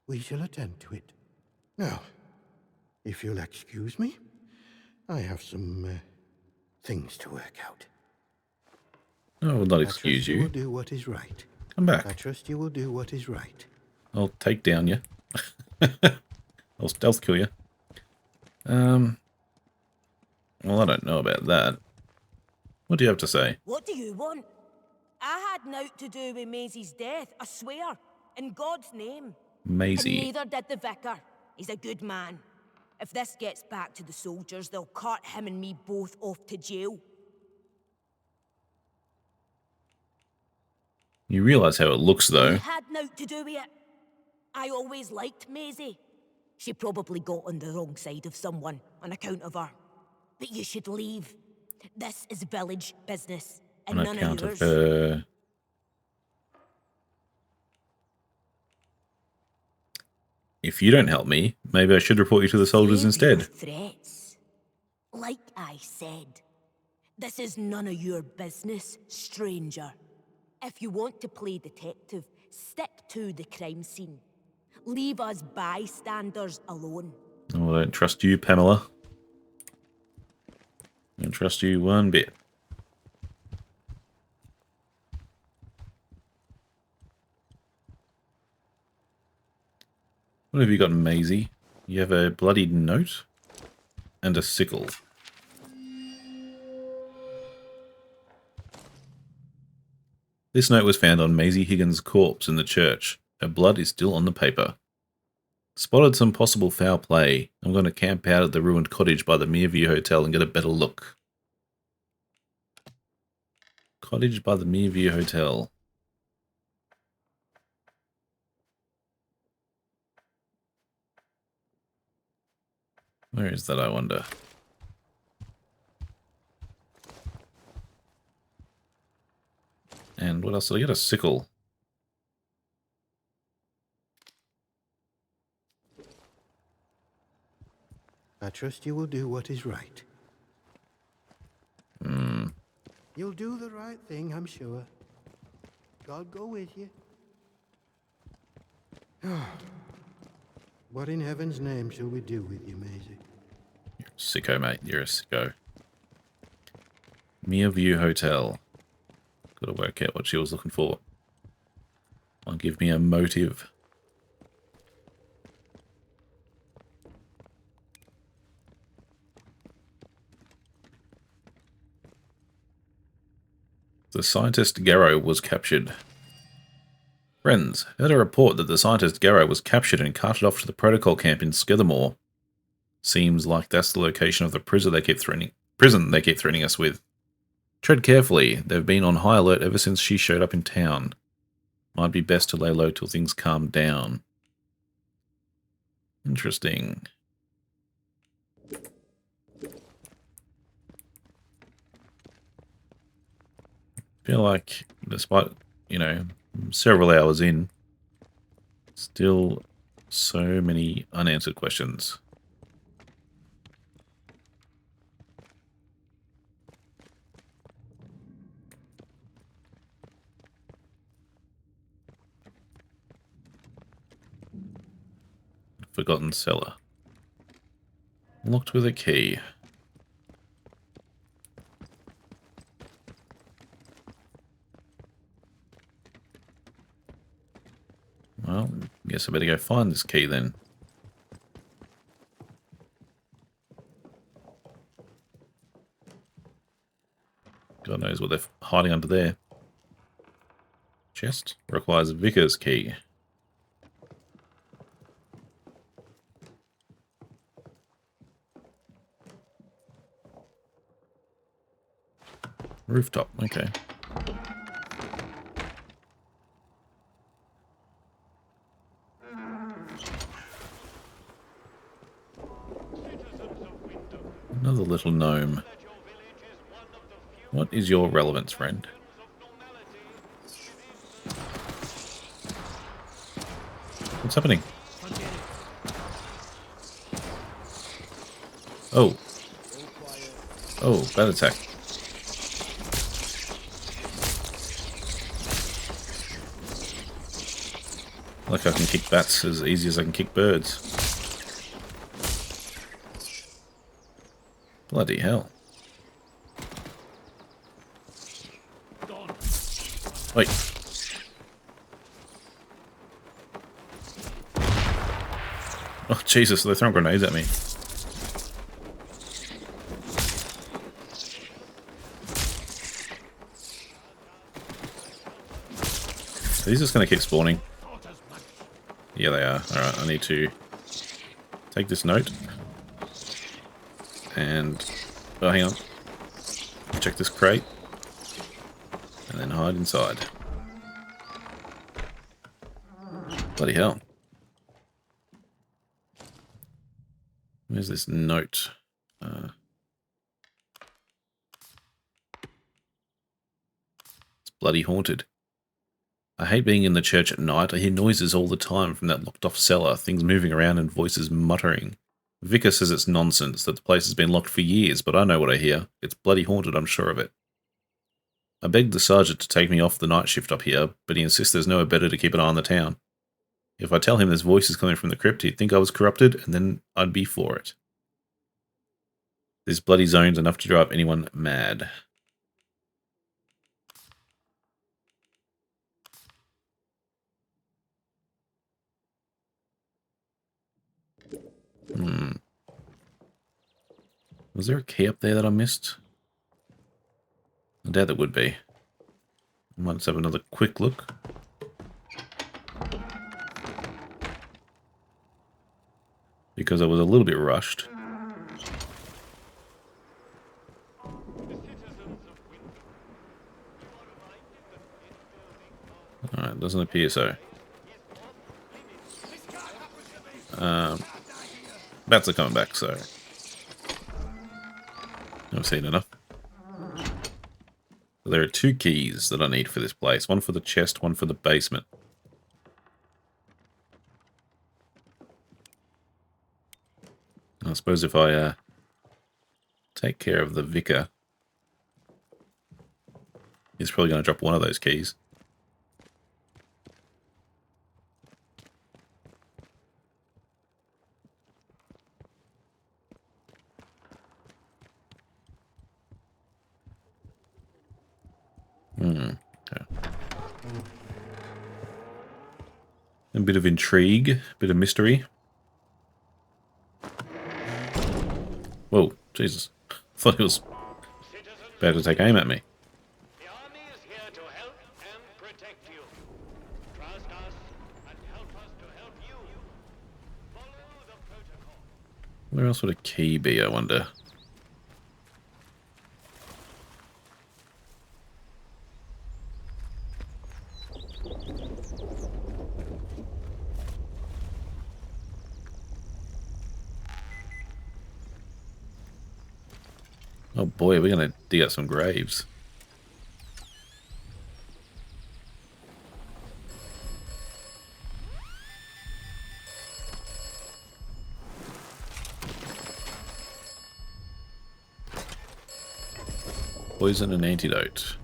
We shall attend to it. Now, if you'll excuse me, I have some things to work out. I will not excuse you. I trust you will do what is right. Come back. I trust you will do what is right. I'll take down you. I'll stealth kill you. Well, I don't know about that. What do you have to say? What do you want? I had naught to do with Maisie's death, I swear. In God's name. Maisie. And neither did the vicar. He's a good man. If this gets back to the soldiers, they'll cart him and me both off to jail. You realise how it looks, though. I had naught to do with it. I always liked Maisie. She probably got on the wrong side of someone on account of her. But you should leave. This is village business, and On none account of yours. of her. If you don't help me, maybe I should report you to the soldiers instead. Threats. Like I said, this is none of your business, stranger. If you want to play detective, stick to the crime scene. Leave us bystanders alone. Oh, I don't trust you, Pamela. I don't trust you one bit. What have you got, Maisie? You have a bloodied note and a sickle. This note was found on Maisie Higgins' corpse in the church. Her blood is still on the paper. Spotted some possible foul play. I'm going to camp out at the ruined cottage by the Meerview Hotel and get a better look. Cottage by the Meerview Hotel. Where is that, I wonder? And what else did I get? A sickle. I trust you will do what is right. You'll do the right thing, I'm sure. God go with you. What in heaven's name shall we do with you, Maisie? You're a sicko, mate. You're a sicko. Meerview Hotel. Got to work out what she was looking for. Might give me a motive. The scientist Garrow was captured. Friends, heard a report that the scientist Garrow was captured and carted off to the protocol camp in Skithermore. Seems like that's the location of the prison they keep threatening us with. Tread carefully. They've been on high alert ever since she showed up in town. Might be best to lay low till things calm down. Interesting. Feel like, despite, several hours in, still so many unanswered questions. Forgotten cellar. Locked with a key. Well, guess I better go find this key then. God knows what they're hiding under there. Chest requires Vickers key. Rooftop, okay. Another little gnome. What is your relevance, friend? What's happening? Oh. Oh, bad attack. Like I can kick bats as easy as I can kick birds. Bloody hell. Wait. Oh, Jesus, they're throwing grenades at me. Are these just going to keep spawning? Yeah, they are. Alright, I need to take this note. And... oh, hang on. Check this crate. And then hide inside. Bloody hell. Where's this note? It's bloody haunted. I hate being in the church at night. I hear noises all the time from that locked-off cellar, things moving around and voices muttering. Vicar says it's nonsense, that the place has been locked for years, but I know what I hear. It's bloody haunted, I'm sure of it. I begged the sergeant to take me off the night shift up here, but he insists there's nowhere better to keep an eye on the town. If I tell him there's voices coming from the crypt, he'd think I was corrupted, and then I'd be for it. This bloody zone's enough to drive anyone mad. Was there a key up there that I missed? I doubt there would be. I might just have another quick look. because I was a little bit rushed. Alright, doesn't appear so. Bats are coming back, so I've seen enough. There are 2 keys that I need for this place. One for the chest, one for the basement. I suppose if I take care of the vicar, he's probably going to drop one of those keys. Okay. A bit of intrigue, a bit of mystery. Whoa, Jesus. Thought he was about to take aim at me. The army is here to help and protect you. Trust us and help us to help you. Follow the protocol. Where else would a key be, I wonder? Oh boy, we're going to dig up some graves. Poison and antidote.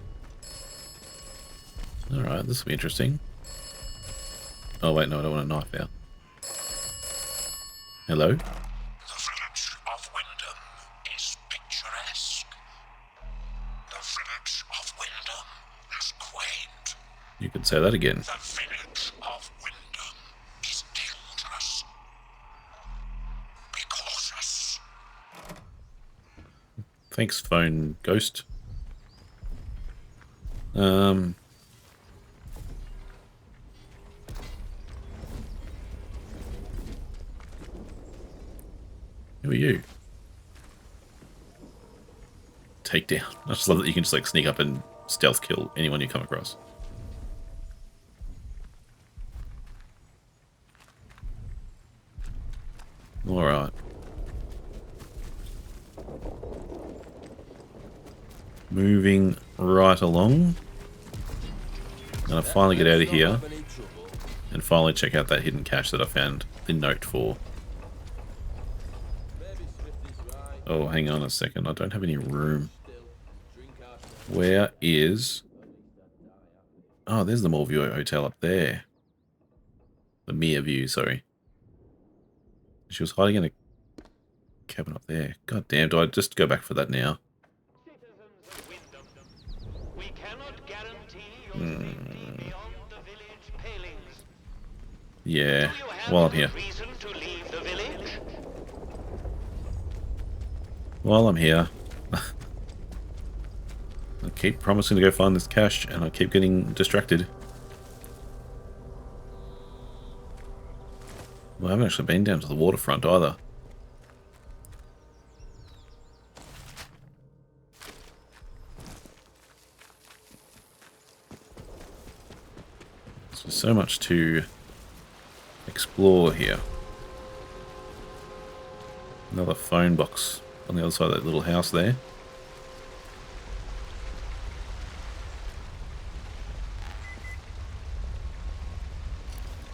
Alright, this will be interesting. Oh wait, no, I don't want a knife now. Hello? You could say that again. The village of Wyndham is dangerous. Be cautious. Thanks, phone ghost. Who are you? Take down. I just love that you can just like sneak up and stealth kill anyone you come across. Alright. Moving right along. Gonna finally get out of here and finally check out that hidden cache that I found the note for. Oh, hang on a second. I don't have any room. Where is... Oh, there's the Moorview Hotel up there. The Mere View, sorry. She was hiding in a cabin up there. God damn, do I just go back for that now? We cannot guarantee your safety beyond the village palings. Yeah, while I'm here. Reason to leave the village? While I'm here. I keep promising to go find this cache and I keep getting distracted. Well, I haven't actually been down to the waterfront either. There's so much to explore here. Another phone box on the other side of that little house there.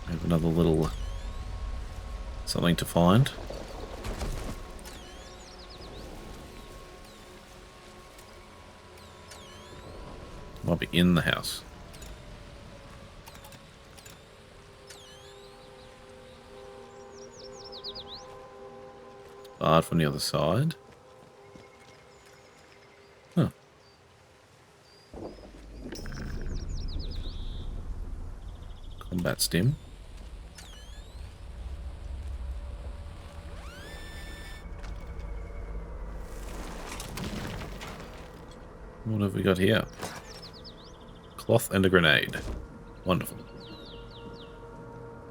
I have another little something to find. Might be in the house. Barred from the other side. Huh. Combat stim. What have we got here? Cloth and a grenade. Wonderful.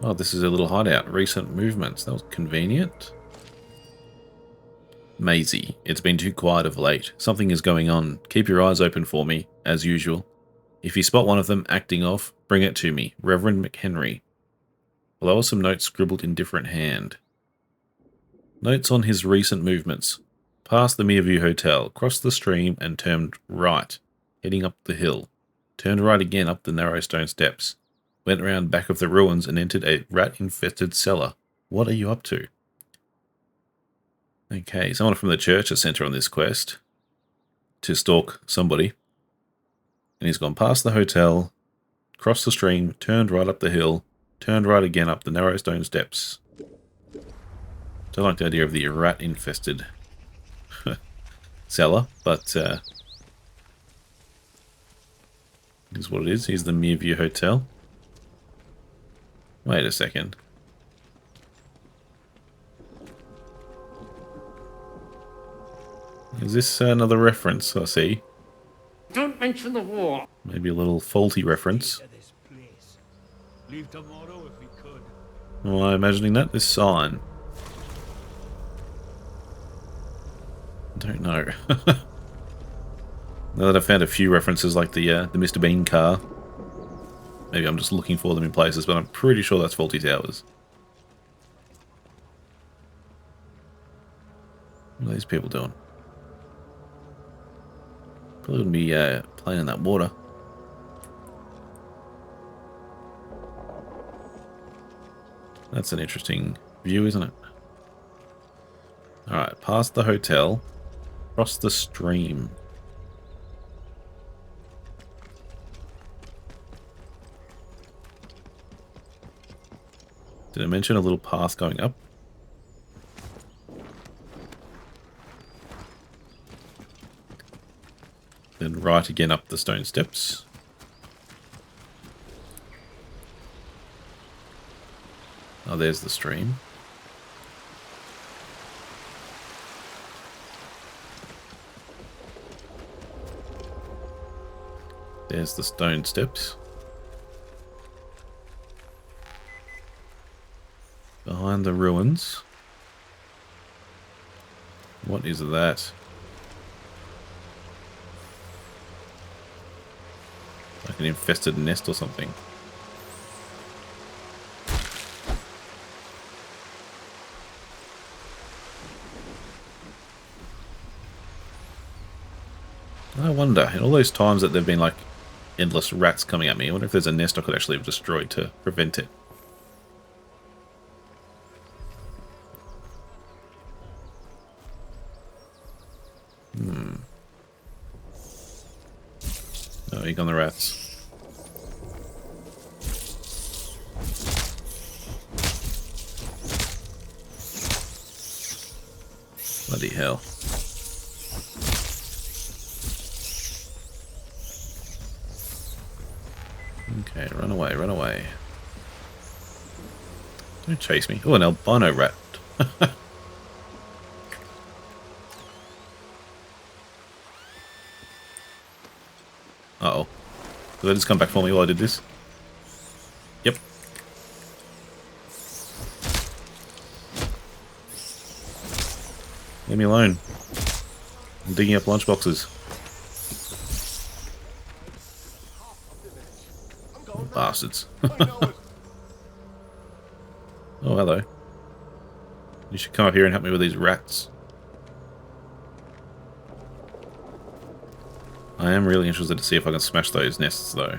Oh, this is a little hideout. Recent movements. That was convenient. Maisie, it's been too quiet of late. Something is going on. Keep your eyes open for me, as usual. If you spot one of them acting off, bring it to me. Reverend McHenry. Below are some notes scribbled in different hand. Notes on his recent movements. Past the Meerview Hotel, crossed the stream and turned right, heading up the hill. Turned right again up the narrow stone steps. Went round back of the ruins and entered a rat-infested cellar. What are you up to? Okay, someone from the church has sent her on this quest to stalk somebody. And he's gone past the hotel, crossed the stream, turned right up the hill, turned right again up the narrow stone steps. Don't like the idea of the rat-infested cellar, but is what it is. Here's the Meerview Hotel. Wait a second. Is this another reference? I see. Don't mention the war. Maybe a little faulty reference. Leave tomorrow if we could. Am I imagining that? This sign. I don't know. Now that I've found a few references like the Mr. Bean car. Maybe I'm just looking for them in places, but I'm pretty sure that's Faulty Towers. What are these people doing? Probably wouldn't be playing in that water. That's an interesting view, isn't it? Alright, past the hotel, across the stream. Did I mention a little path going up? Then right again up the stone steps. Oh, there's the stream. There's the stone steps. Behind the ruins. What is that? Like an infested nest or something. I wonder, in all those times that there have been like endless rats coming at me, I wonder if there's a nest I could actually have destroyed to prevent it. Oh, you got the rats. Bloody hell. Okay, run away, run away. Don't chase me. Oh, an albino rat. Uh-oh. Did they just come back for me while I did this? Yep. Leave me alone. I'm digging up lunchboxes. Bastards. Oh, hello. You should come up here and help me with these rats. I am really interested to see if I can smash those nests, though.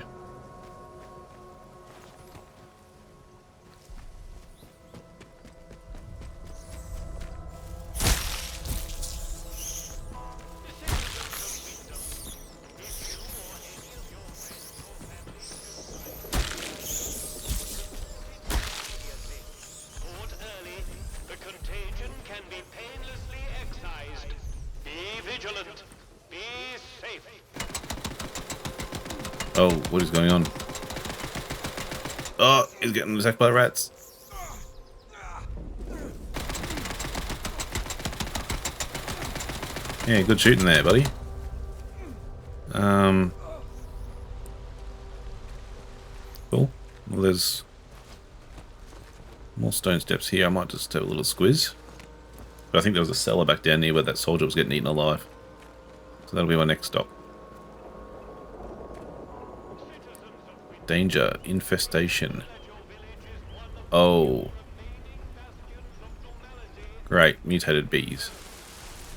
Port early. The contagion can be painlessly excised. Be vigilant. Be safe. Oh, what is going on? Oh, he's getting attacked by rats. Yeah, good shooting there, buddy. Cool. Well, there's more stone steps here. I might just have a little squiz. But I think there was a cellar back down near where that soldier was getting eaten alive. So that'll be my next stop. Danger. Infestation. Oh. Great. Mutated bees.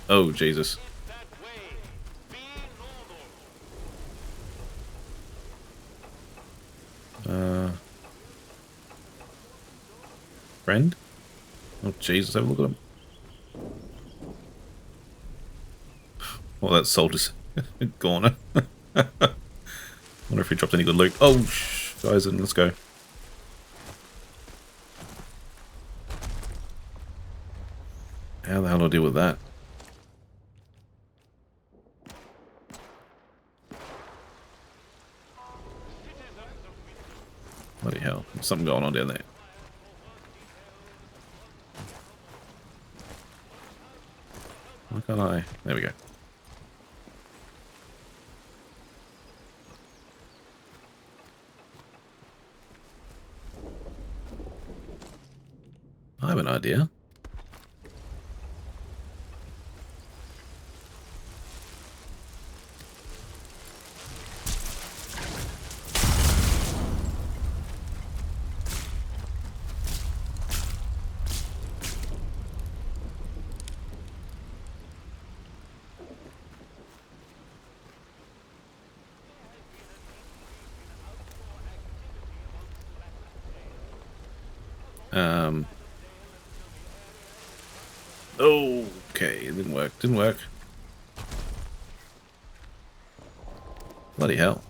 Oh, Jesus. Friend? Oh, Jesus. Have a look at him. Well, that soldier's gone. Wonder if he dropped any good loot. Oh, guys, let's go. How the hell do I deal with that? Bloody hell. There's something going on down there. Why can't I? There we go. I have an idea. Okay, it didn't work. Didn't work. Bloody hell.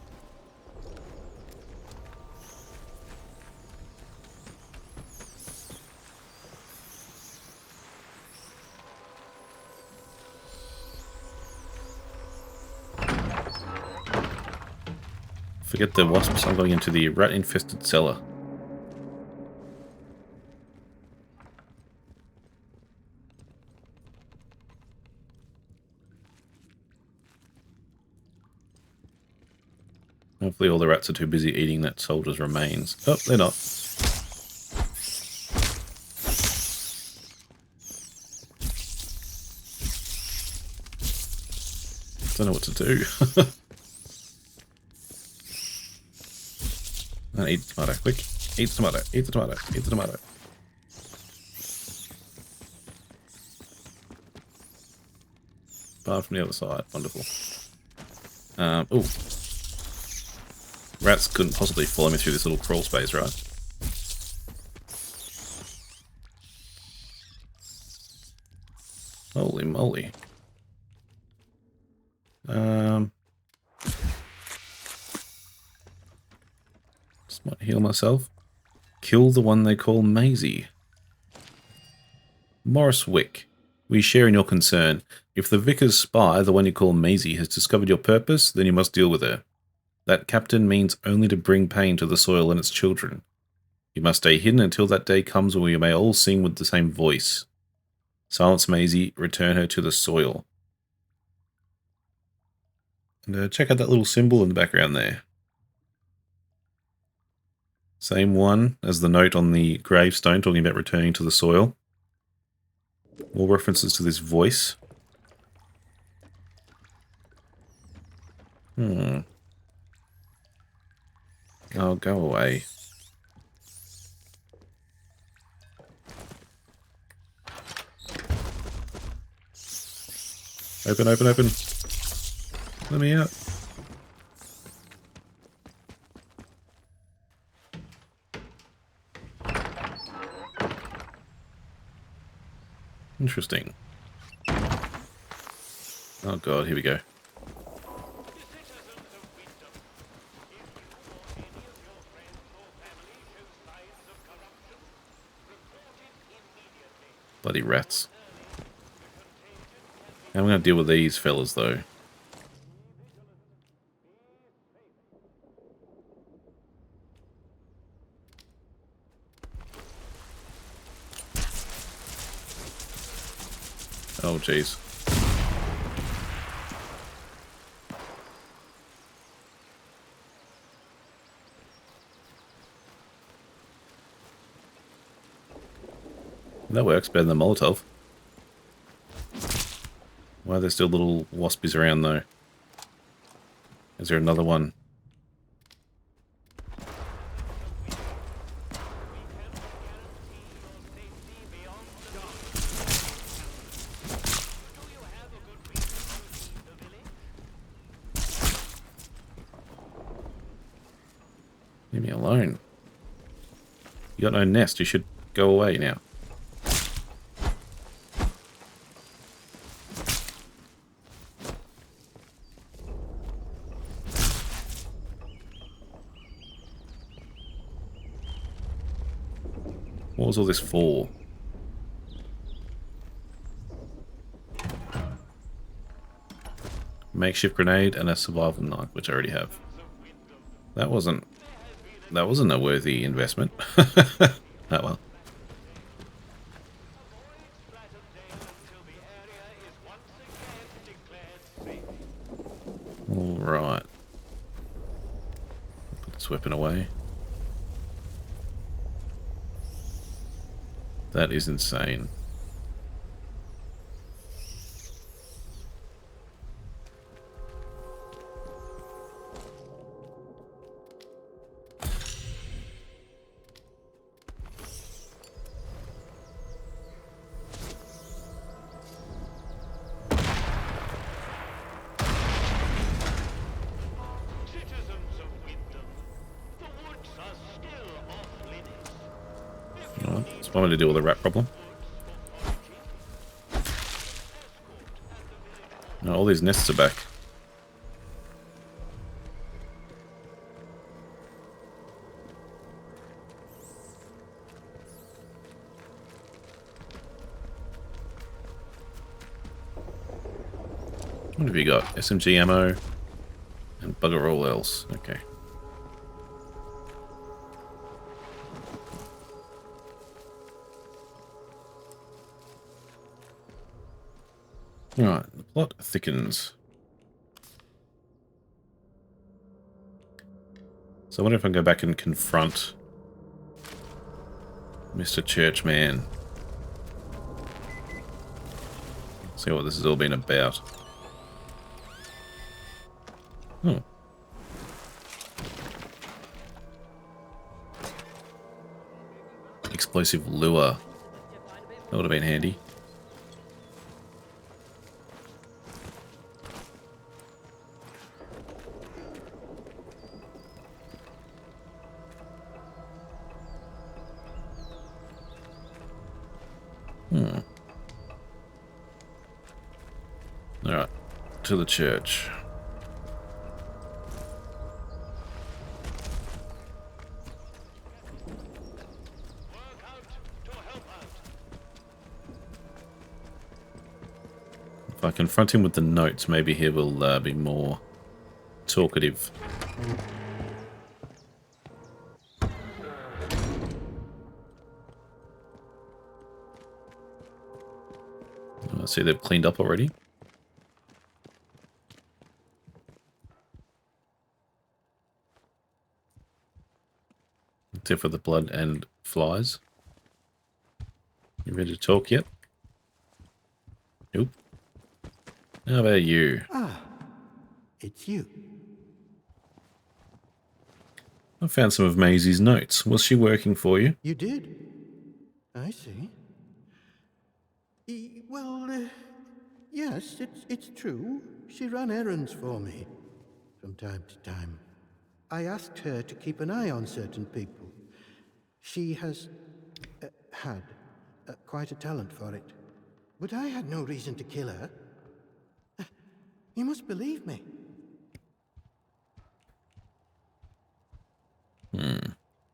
Forget the wasps. I'm going into the rat-infested cellar. Hopefully all the rats are too busy eating that soldier's remains. Oh, they're not. Don't know what to do. Eat the tomato, quick. Eat the tomato, eat the tomato, eat the tomato. Bar from the other side, wonderful. Ooh. Rats couldn't possibly follow me through this little crawl space, right? Holy moly. Just might heal myself. Kill the one they call Maisie. Morris Wick. We share in your concern. If the vicar's spy, the one you call Maisie, has discovered your purpose, then you must deal with her. That captain means only to bring pain to the soil and its children. You must stay hidden until that day comes when we may all sing with the same voice. Silence Maisie, return her to the soil. And check out that little symbol in the background there. Same one as the note on the gravestone talking about returning to the soil. More references to this voice. Oh, go away. Open, open, open. Let me out. Interesting. Oh god, here we go. Bloody rats. How am I going to deal with these fellas, though? Oh, jeez. That works better than Molotov. Why are there still little waspies around, though? Is there another one? Leave me alone. You got no nest. You should go away now. What was all this for? Makeshift grenade and a survival knife, which I already have. That wasn't a worthy investment. Oh well. Alright. Put this weapon away. That is insane. What am I going to deal with the rat problem? No, all these nests are back. What have you got? SMG ammo and bugger all else. Okay. Alright, the plot thickens. So I wonder if I can go back and confront Mr. Churchman. See what this has all been about. Oh. Explosive lure. That would have been handy. Alright, to the church. If I confront him with the notes, maybe he will be more talkative. I see they've cleaned up already. Except for the blood and flies. You ready to talk yet? Nope. How about you? Ah, it's you. I found some of Maisie's notes. Was she working for you? You did? I see. Well, yes, it's true. She ran errands for me from time to time. I asked her to keep an eye on certain people. She has had quite a talent for it. But I had no reason to kill her. You must believe me.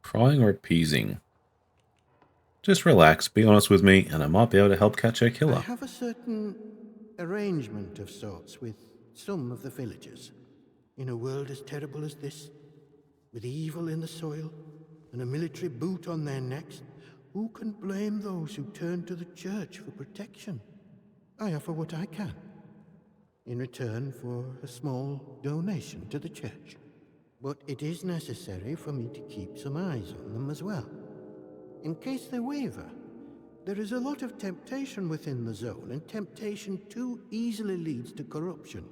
Crying or appeasing? Just relax, be honest with me, and I might be able to help catch her killer. I have a certain arrangement of sorts with some of the villagers. In a world as terrible as this, with evil in the soil and a military boot on their necks, who can blame those who turn to the church for protection? I offer what I can, in return for a small donation to the church. But it is necessary for me to keep some eyes on them as well, in case they waver there is a lot of temptation within the zone, and temptation too easily leads to corruption.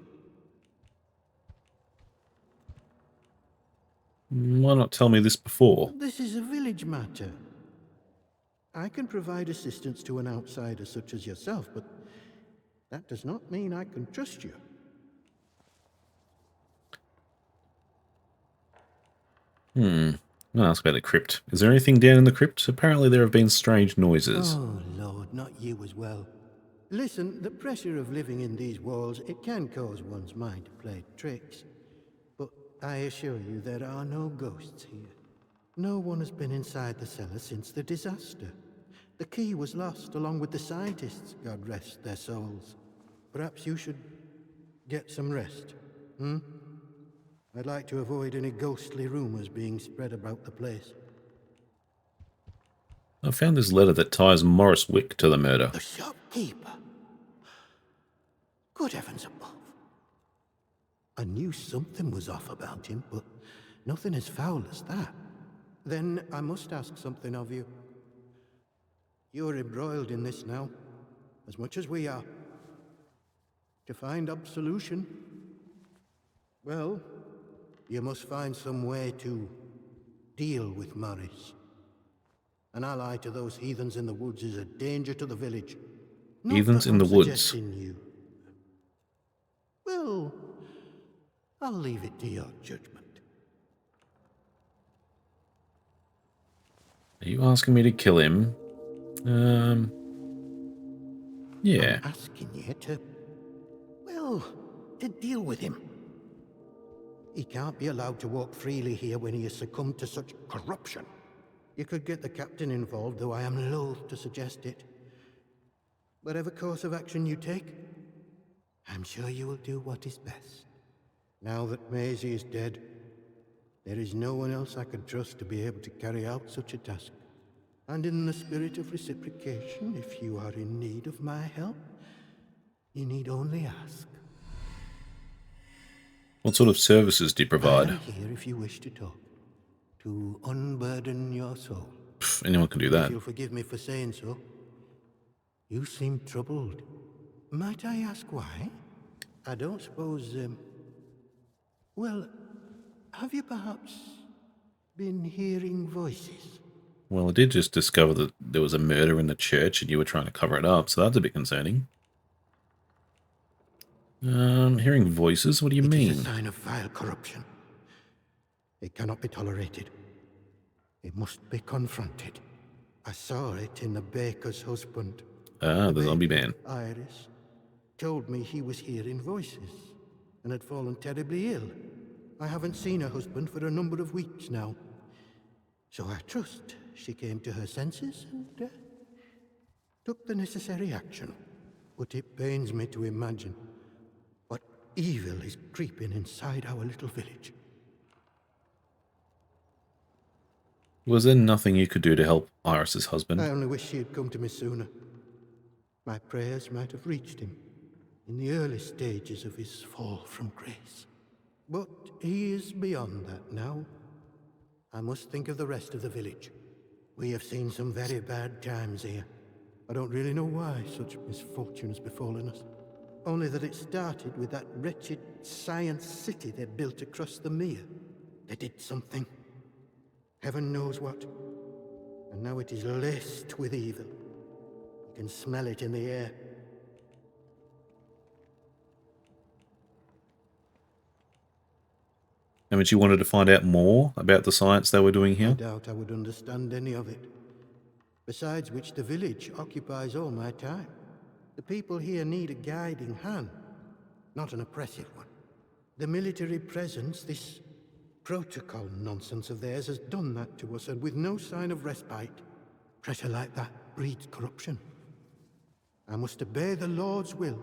Why not tell me this before? This is a village matter. I can provide assistance to an outsider such as yourself, but that does not mean I can trust you. I'll ask about the crypt. Is there anything down in the crypt? Apparently there have been strange noises. Oh, Lord, not you as well. Listen, the pressure of living in these walls, it can cause one's mind to play tricks. But I assure you there are no ghosts here. No one has been inside the cellar since the disaster. The key was lost along with the scientists, God rest their souls. Perhaps you should get some rest, I'd like to avoid any ghostly rumors being spread about the place. I found this letter that ties Morris Wick to the murder. The shopkeeper? Good heavens above. I knew something was off about him, but nothing as foul as that. Then I must ask something of you. You're embroiled in this now, as much as we are. To find absolution, well, you must find some way to deal with Morris. An ally to those heathens in the woods is a danger to the village. Not Heathens that in I'm the woods. suggesting you. Well, I'll leave it to your judgment. Are you asking me to kill him? Yeah. I'm asking you to, well, to deal with him. He can't be allowed to walk freely here when he has succumbed to such corruption. You could get the captain involved, though I am loath to suggest it. Whatever course of action you take, I'm sure you will do what is best. Now that Maisie is dead, there is no one else I could trust to be able to carry out such a task. And in the spirit of reciprocation, if you are in need of my help, you need only ask. What sort of services do you provide? I'm here if you wish to talk. To unburden your soul. Anyone can do that. If you'll forgive me for saying so. You seem troubled. Might I ask why? I don't suppose, well, have you perhaps been hearing voices? Well, I did just discover that there was a murder in the church and you were trying to cover it up, so that's a bit concerning. Hearing voices? What do you mean? It is a sign of vile corruption. It cannot be tolerated. It must be confronted. I saw it in the baker's husband. Ah, the zombie man. Iris told me he was hearing voices and had fallen terribly ill. I haven't seen her husband for a number of weeks now. So I trust she came to her senses and took the necessary action. But it pains me to imagine what evil is creeping inside our little village. Was there nothing you could do to help Iris's husband? I only wish she had come to me sooner. My prayers might have reached him in the early stages of his fall from grace. But he is beyond that now. I must think of the rest of the village. We have seen some very bad times here. I don't really know why such misfortune has befallen us. Only that it started with that wretched science city they built across the mere. They did something. Heaven knows what. And now it is laced with evil. You can smell it in the air. And would you wanted to find out more about the science they were doing I here? doubt I would understand any of it. Besides which, the village occupies all my time. The people here need a guiding hand, not an oppressive one. The military presence, this protocol nonsense of theirs, has done that to us, and with no sign of respite. Pressure like that breeds corruption. I must obey the Lord's will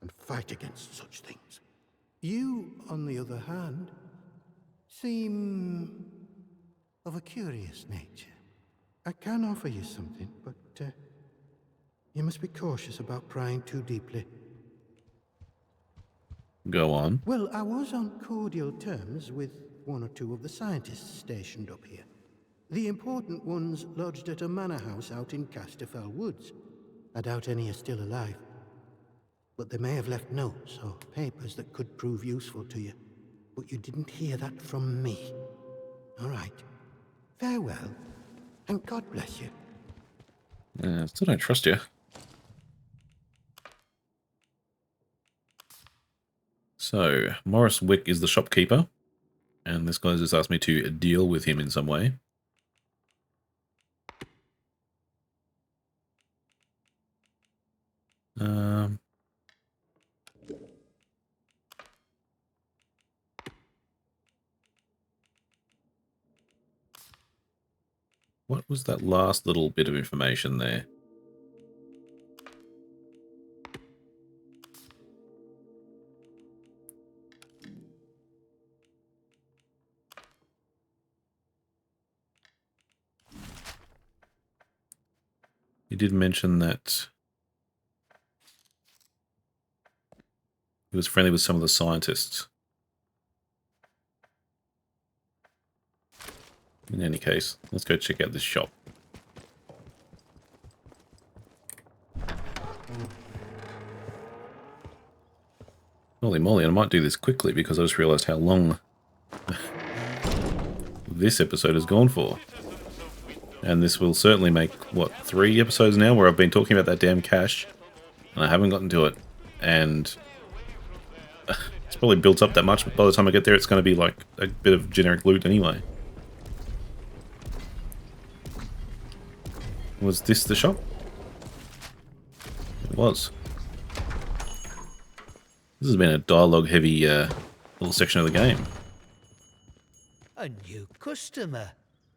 and fight against such things. You, on the other hand, seem of a curious nature. I can offer you something, but you must be cautious about prying too deeply. Go on. Well, I was on cordial terms with one or two of the scientists stationed up here. The important ones lodged at a manor house out in Casterfell Woods. I doubt any are still alive. But they may have left notes or papers that could prove useful to you. But you didn't hear that from me. All right. Farewell, and God bless you. Still don't trust you. So, Morris Wick is the shopkeeper, and this guy just asked me to deal with him in some way. What was that last little bit of information there? He did mention that he was friendly with some of the scientists. In any case, let's go check out this shop. Holy moly, I might do this quickly because I just realized how long this episode has gone for. And this will certainly make, what, 3 episodes now where I've been talking about that damn cache and I haven't gotten to it. And it's probably built up that much, but by the time I get there it's going to be like a bit of generic loot anyway. Was this the shop? It was. This has been a dialogue-heavy little section of the game. A new customer.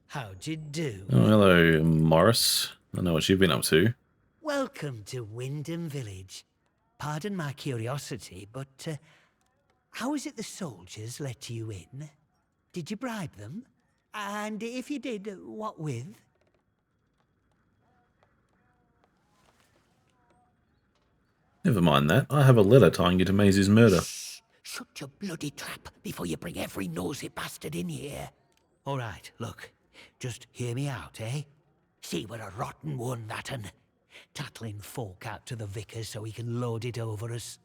How'd you do? Oh, hello, Morris. I know what you've been up to. Welcome to Wyndham Village. Pardon my curiosity, but how is it the soldiers let you in? Did you bribe them? And if you did, what with? Never mind that. I have a letter tying you to Maisie's murder. Shh! Shut your bloody trap before you bring every nosy bastard in here. All right, look. Just hear me out, eh? See, we're a rotten one, that un. Tattling folk out to the vicar so he can load it over us.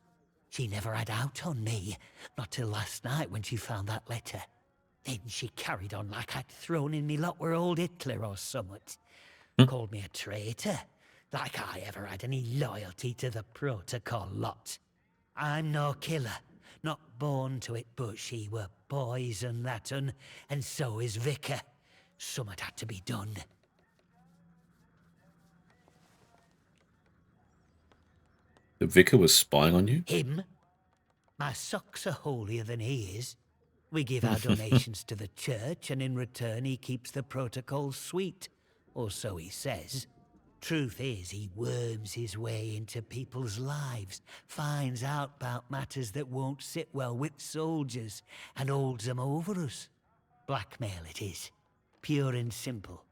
She never had out on me. Not till last night when she found that letter. Then she carried on like I'd thrown in me lot with old Hitler or summat. Called me a traitor. Like I ever had any loyalty to the protocol lot. I'm no killer, not born to it, but she were poison, that un, and so is Vicar. Summat had to be done. The vicar was spying on you? Him? My socks are holier than he is. We give our donations to the church, and in return he keeps the protocol sweet. Or so he says. Truth is, he worms his way into people's lives, finds out about matters that won't sit well with soldiers, and holds them over us. Blackmail it is. Pure and simple.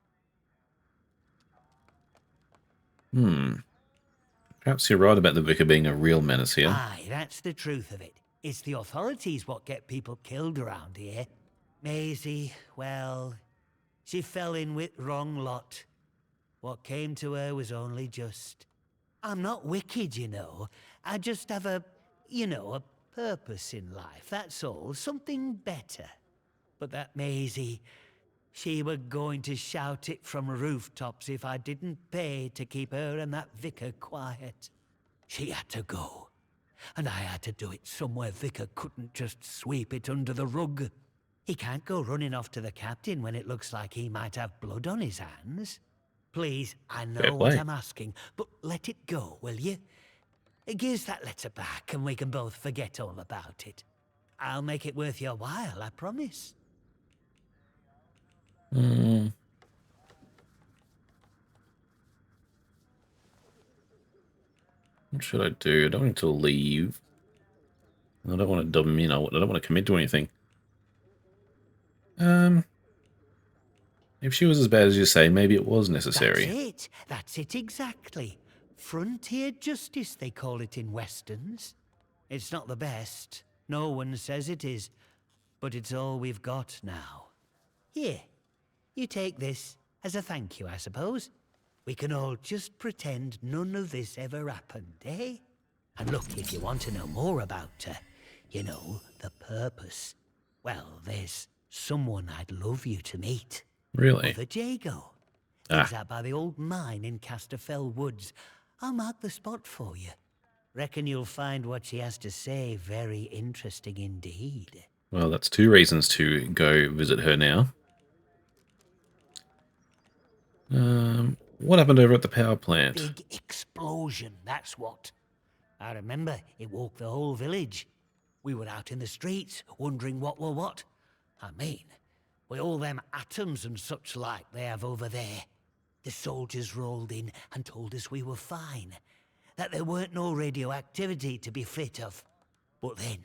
Perhaps you're right about the vicar being a real menace here. Aye, that's the truth of it. It's the authorities what get people killed around here. Maisie, well, she fell in with wrong lot. What came to her was only just. I'm not wicked, you know. I just have a purpose in life, that's all. Something better. But that Maisie, she were going to shout it from rooftops if I didn't pay to keep her and that vicar quiet. She had to go. And I had to do it somewhere Vicar couldn't just sweep it under the rug. He can't go running off to the captain when it looks like he might have blood on his hands. Please, I know what I'm asking, but let it go, will you? Give us that letter back and we can both forget all about it. I'll make it worth your while, I promise. What should I do? I don't want to leave. I don't want to dub him in. I don't want to commit to anything. If she was as bad as you say, maybe it was necessary. That's it exactly. Frontier justice, they call it in westerns. It's not the best. No one says it is. But it's all we've got now. Here, You take this as a thank you, I suppose. We can all just pretend none of this ever happened, eh? And look, if you want to know more about, you know, the purpose, well, there's someone I'd love you to meet. Really? Mother Jago. Ah. Lives out by the old mine in Casterfell Woods. I'll mark the spot for you. Reckon you'll find what she has to say very interesting indeed. Well, that's 2 reasons to go visit her now. What happened over at the power plant? Big explosion, that's what. I remember it woke the whole village. We were out in the streets, wondering what were what. I mean, with all them atoms and such like they have over there. The soldiers rolled in and told us we were fine, that there weren't no radioactivity to be fit of. But then,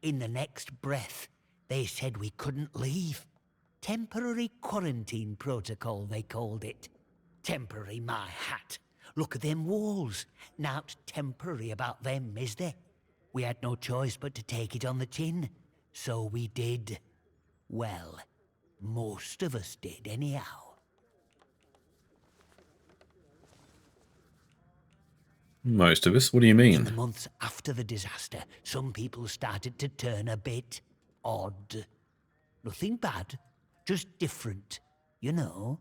in the next breath, they said we couldn't leave. Temporary quarantine protocol, they called it. Temporary, my hat. Look at them walls. Nowt temporary about them, is there? We had no choice but to take it on the chin. So we did. Well, most of us did anyhow. Most of us? What do you mean? In the months after the disaster, some people started to turn a bit odd. Nothing bad, just different, you know.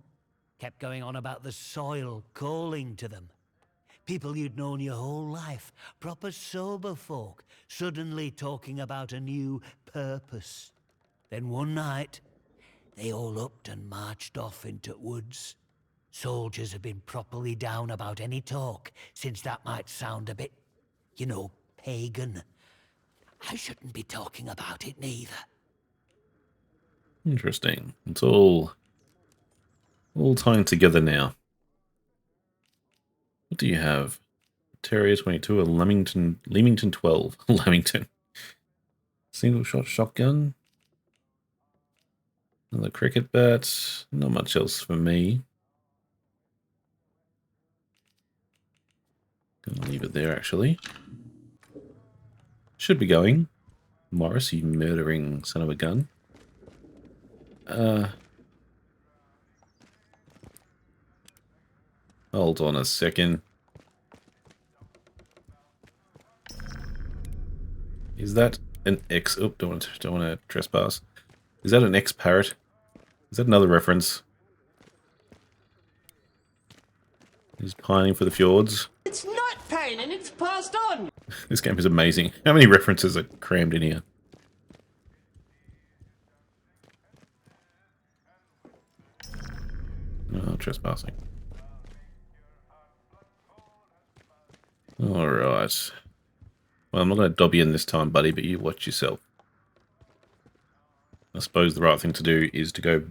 Kept going on about the soil calling to them. People you'd known your whole life, proper sober folk, suddenly talking about a new purpose. Then one night, they all upped and marched off into woods. Soldiers have been properly down about any talk, since that might sound a bit, you know, pagan. I shouldn't be talking about it neither. Interesting. It's all tying together now. What do you have? Terrier 22, a Leamington 12. Leamington. Single shot shotgun. Another cricket bat. Not much else for me. Gonna leave it there, actually. Should be going. Morris, you murdering son of a gun. Hold on a second. Is that an X? Oh, don't want to trespass. Is that an X parrot? Is that another reference? He's pining for the fjords. It's not pining, it's passed on. This game is amazing. How many references are crammed in here? Oh, trespassing. Alright. Well, I'm not going to dob you in this time, buddy, but you watch yourself. I suppose the right thing to do is to go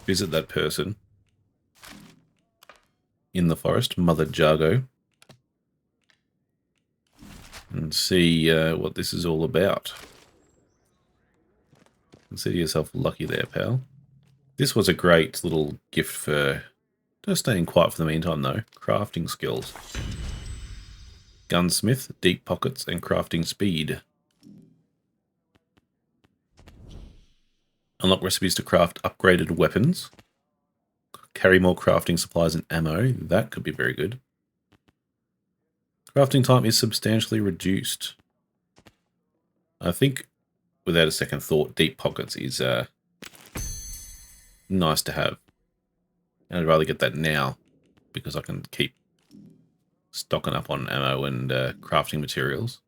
visit that person in the forest, Mother Jago, and see what this is all about. Consider yourself lucky there, pal. This was a great little gift for just staying quiet for the meantime, though. Crafting skills. Gunsmith, deep pockets, and crafting speed. Unlock recipes to craft upgraded weapons. Carry more crafting supplies and ammo. That could be very good. Crafting time is substantially reduced. I think, without a second thought, deep pockets is nice to have. And I'd rather get that now, because I can keep stocking up on ammo and crafting materials.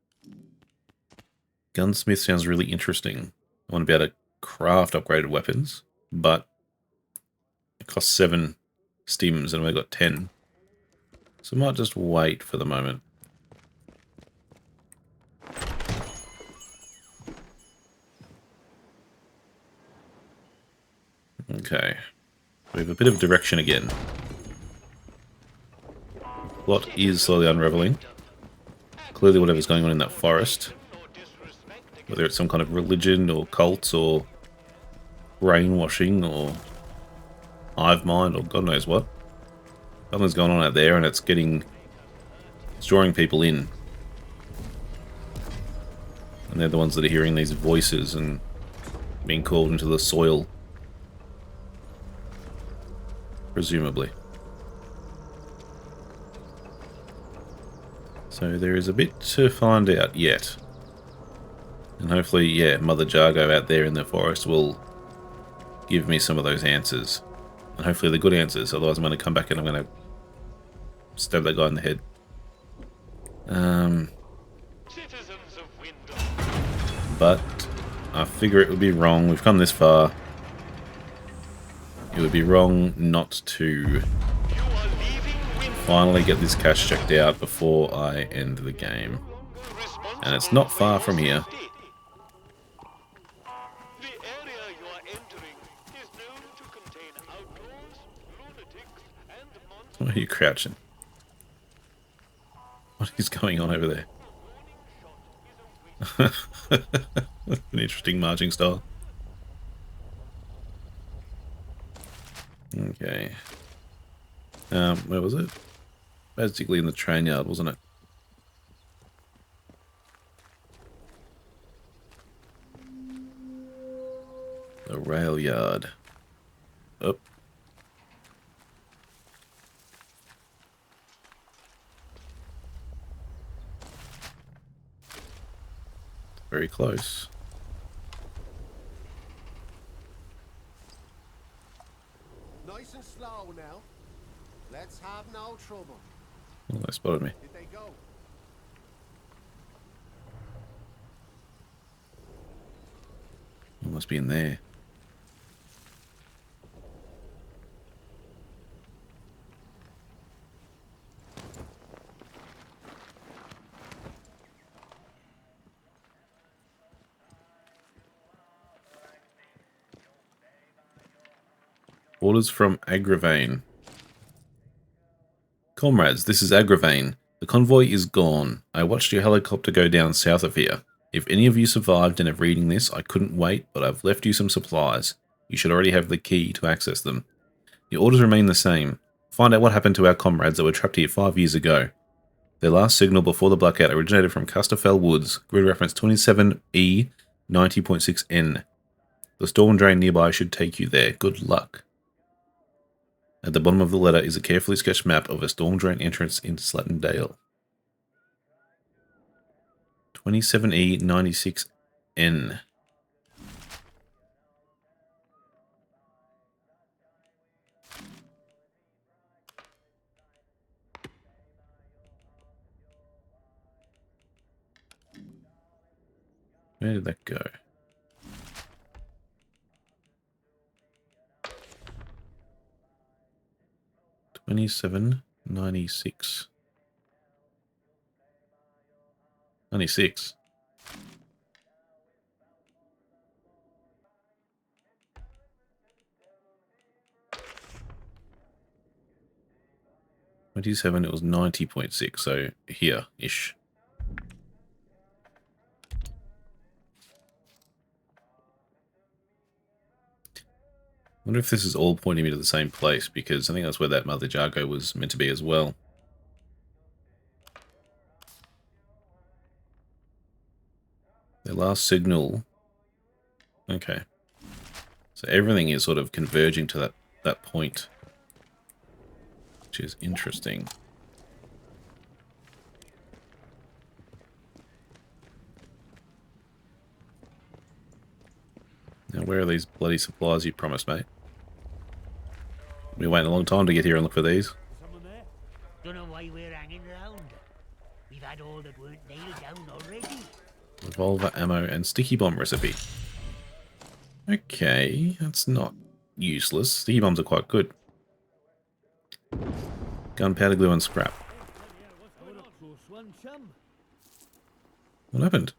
Gunsmith sounds really interesting. I want to be able to craft upgraded weapons, but it costs 7 stims and I've only got 10. So I might just wait for the moment. Okay. We have a bit of direction again. Plot is slowly unraveling. Clearly whatever's going on in that forest, whether it's some kind of religion or cults or brainwashing or hive mind or God knows what, something's going on out there and it's drawing people in. And they're the ones that are hearing these voices and being called into the soil. presumably. So there is a bit to find out yet. And hopefully, yeah, Mother Jargo out there in the forest will give me some of those answers. And hopefully the good answers, otherwise I'm going to come back and I'm going to stab that guy in the head. But I figure it would be wrong. We've come this far. It would be wrong not to finally get this cache checked out before I end the game. And it's not far from here. Why are you crouching? What is going on over there? An interesting marching style. Okay. Where was it? Basically in the train yard, wasn't it? The rail yard. Up. Very close. Nice and slow now. Let's have no trouble. Oh, they spotted me. Did they go? It must be in there. Orders from Agravane. Comrades, this is Agravane. The convoy is gone. I watched your helicopter go down south of here. If any of you survived and are reading this, I couldn't wait, but I've left you some supplies. You should already have the key to access them. The orders remain the same. Find out what happened to our comrades that were trapped here 5 years ago. Their last signal before the blackout originated from Custerfell Woods, grid reference 27E 90.6N. The storm drain nearby should take you there. Good luck. At the bottom of the letter is a carefully sketched map of a storm drain entrance in Slattendale. 27E 96N. Where did that go? $27.96. 96. $27, it was 90.6, so here-ish. I wonder if this is all pointing me to the same place, because I think that's where that Mother Jargo was meant to be as well. Their last signal. Okay. So everything is sort of converging to that point. Which is interesting. Now where are these bloody supplies you promised, mate? We're waiting a long time to get here and look for these. Don't know why we're hanging around. We've had all that weren't nailed down already. Revolver, ammo, and sticky bomb recipe. Okay, that's not useless. Sticky bombs are quite good. Gunpowder, glue, and scrap. What happened?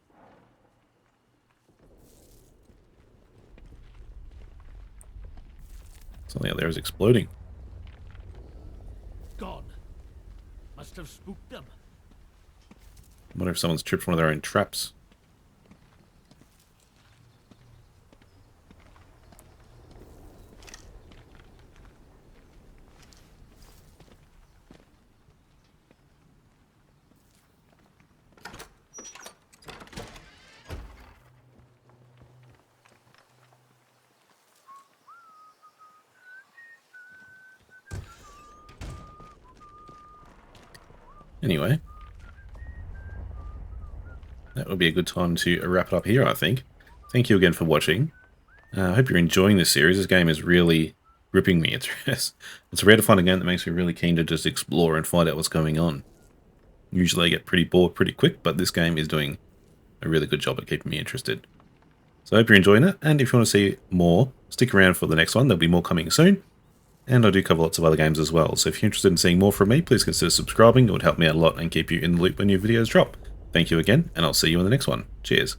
Something out there is exploding. Gone. Must have spooked them. I wonder if someone's tripped one of their own traps. Anyway, that would be a good time to wrap it up here, I think. Thank you again for watching. I hope you're enjoying this series. This game is really gripping me. It's rare to find a game that makes me really keen to just explore and find out what's going on. Usually I get pretty bored pretty quick, but this game is doing a really good job at keeping me interested. So I hope you're enjoying it, and if you want to see more, stick around for the next one. There'll be more coming soon, and I do cover lots of other games as well. So if you're interested in seeing more from me, please consider subscribing. It would help me out a lot and keep you in the loop when new videos drop. Thank you again, and I'll see you in the next one. Cheers.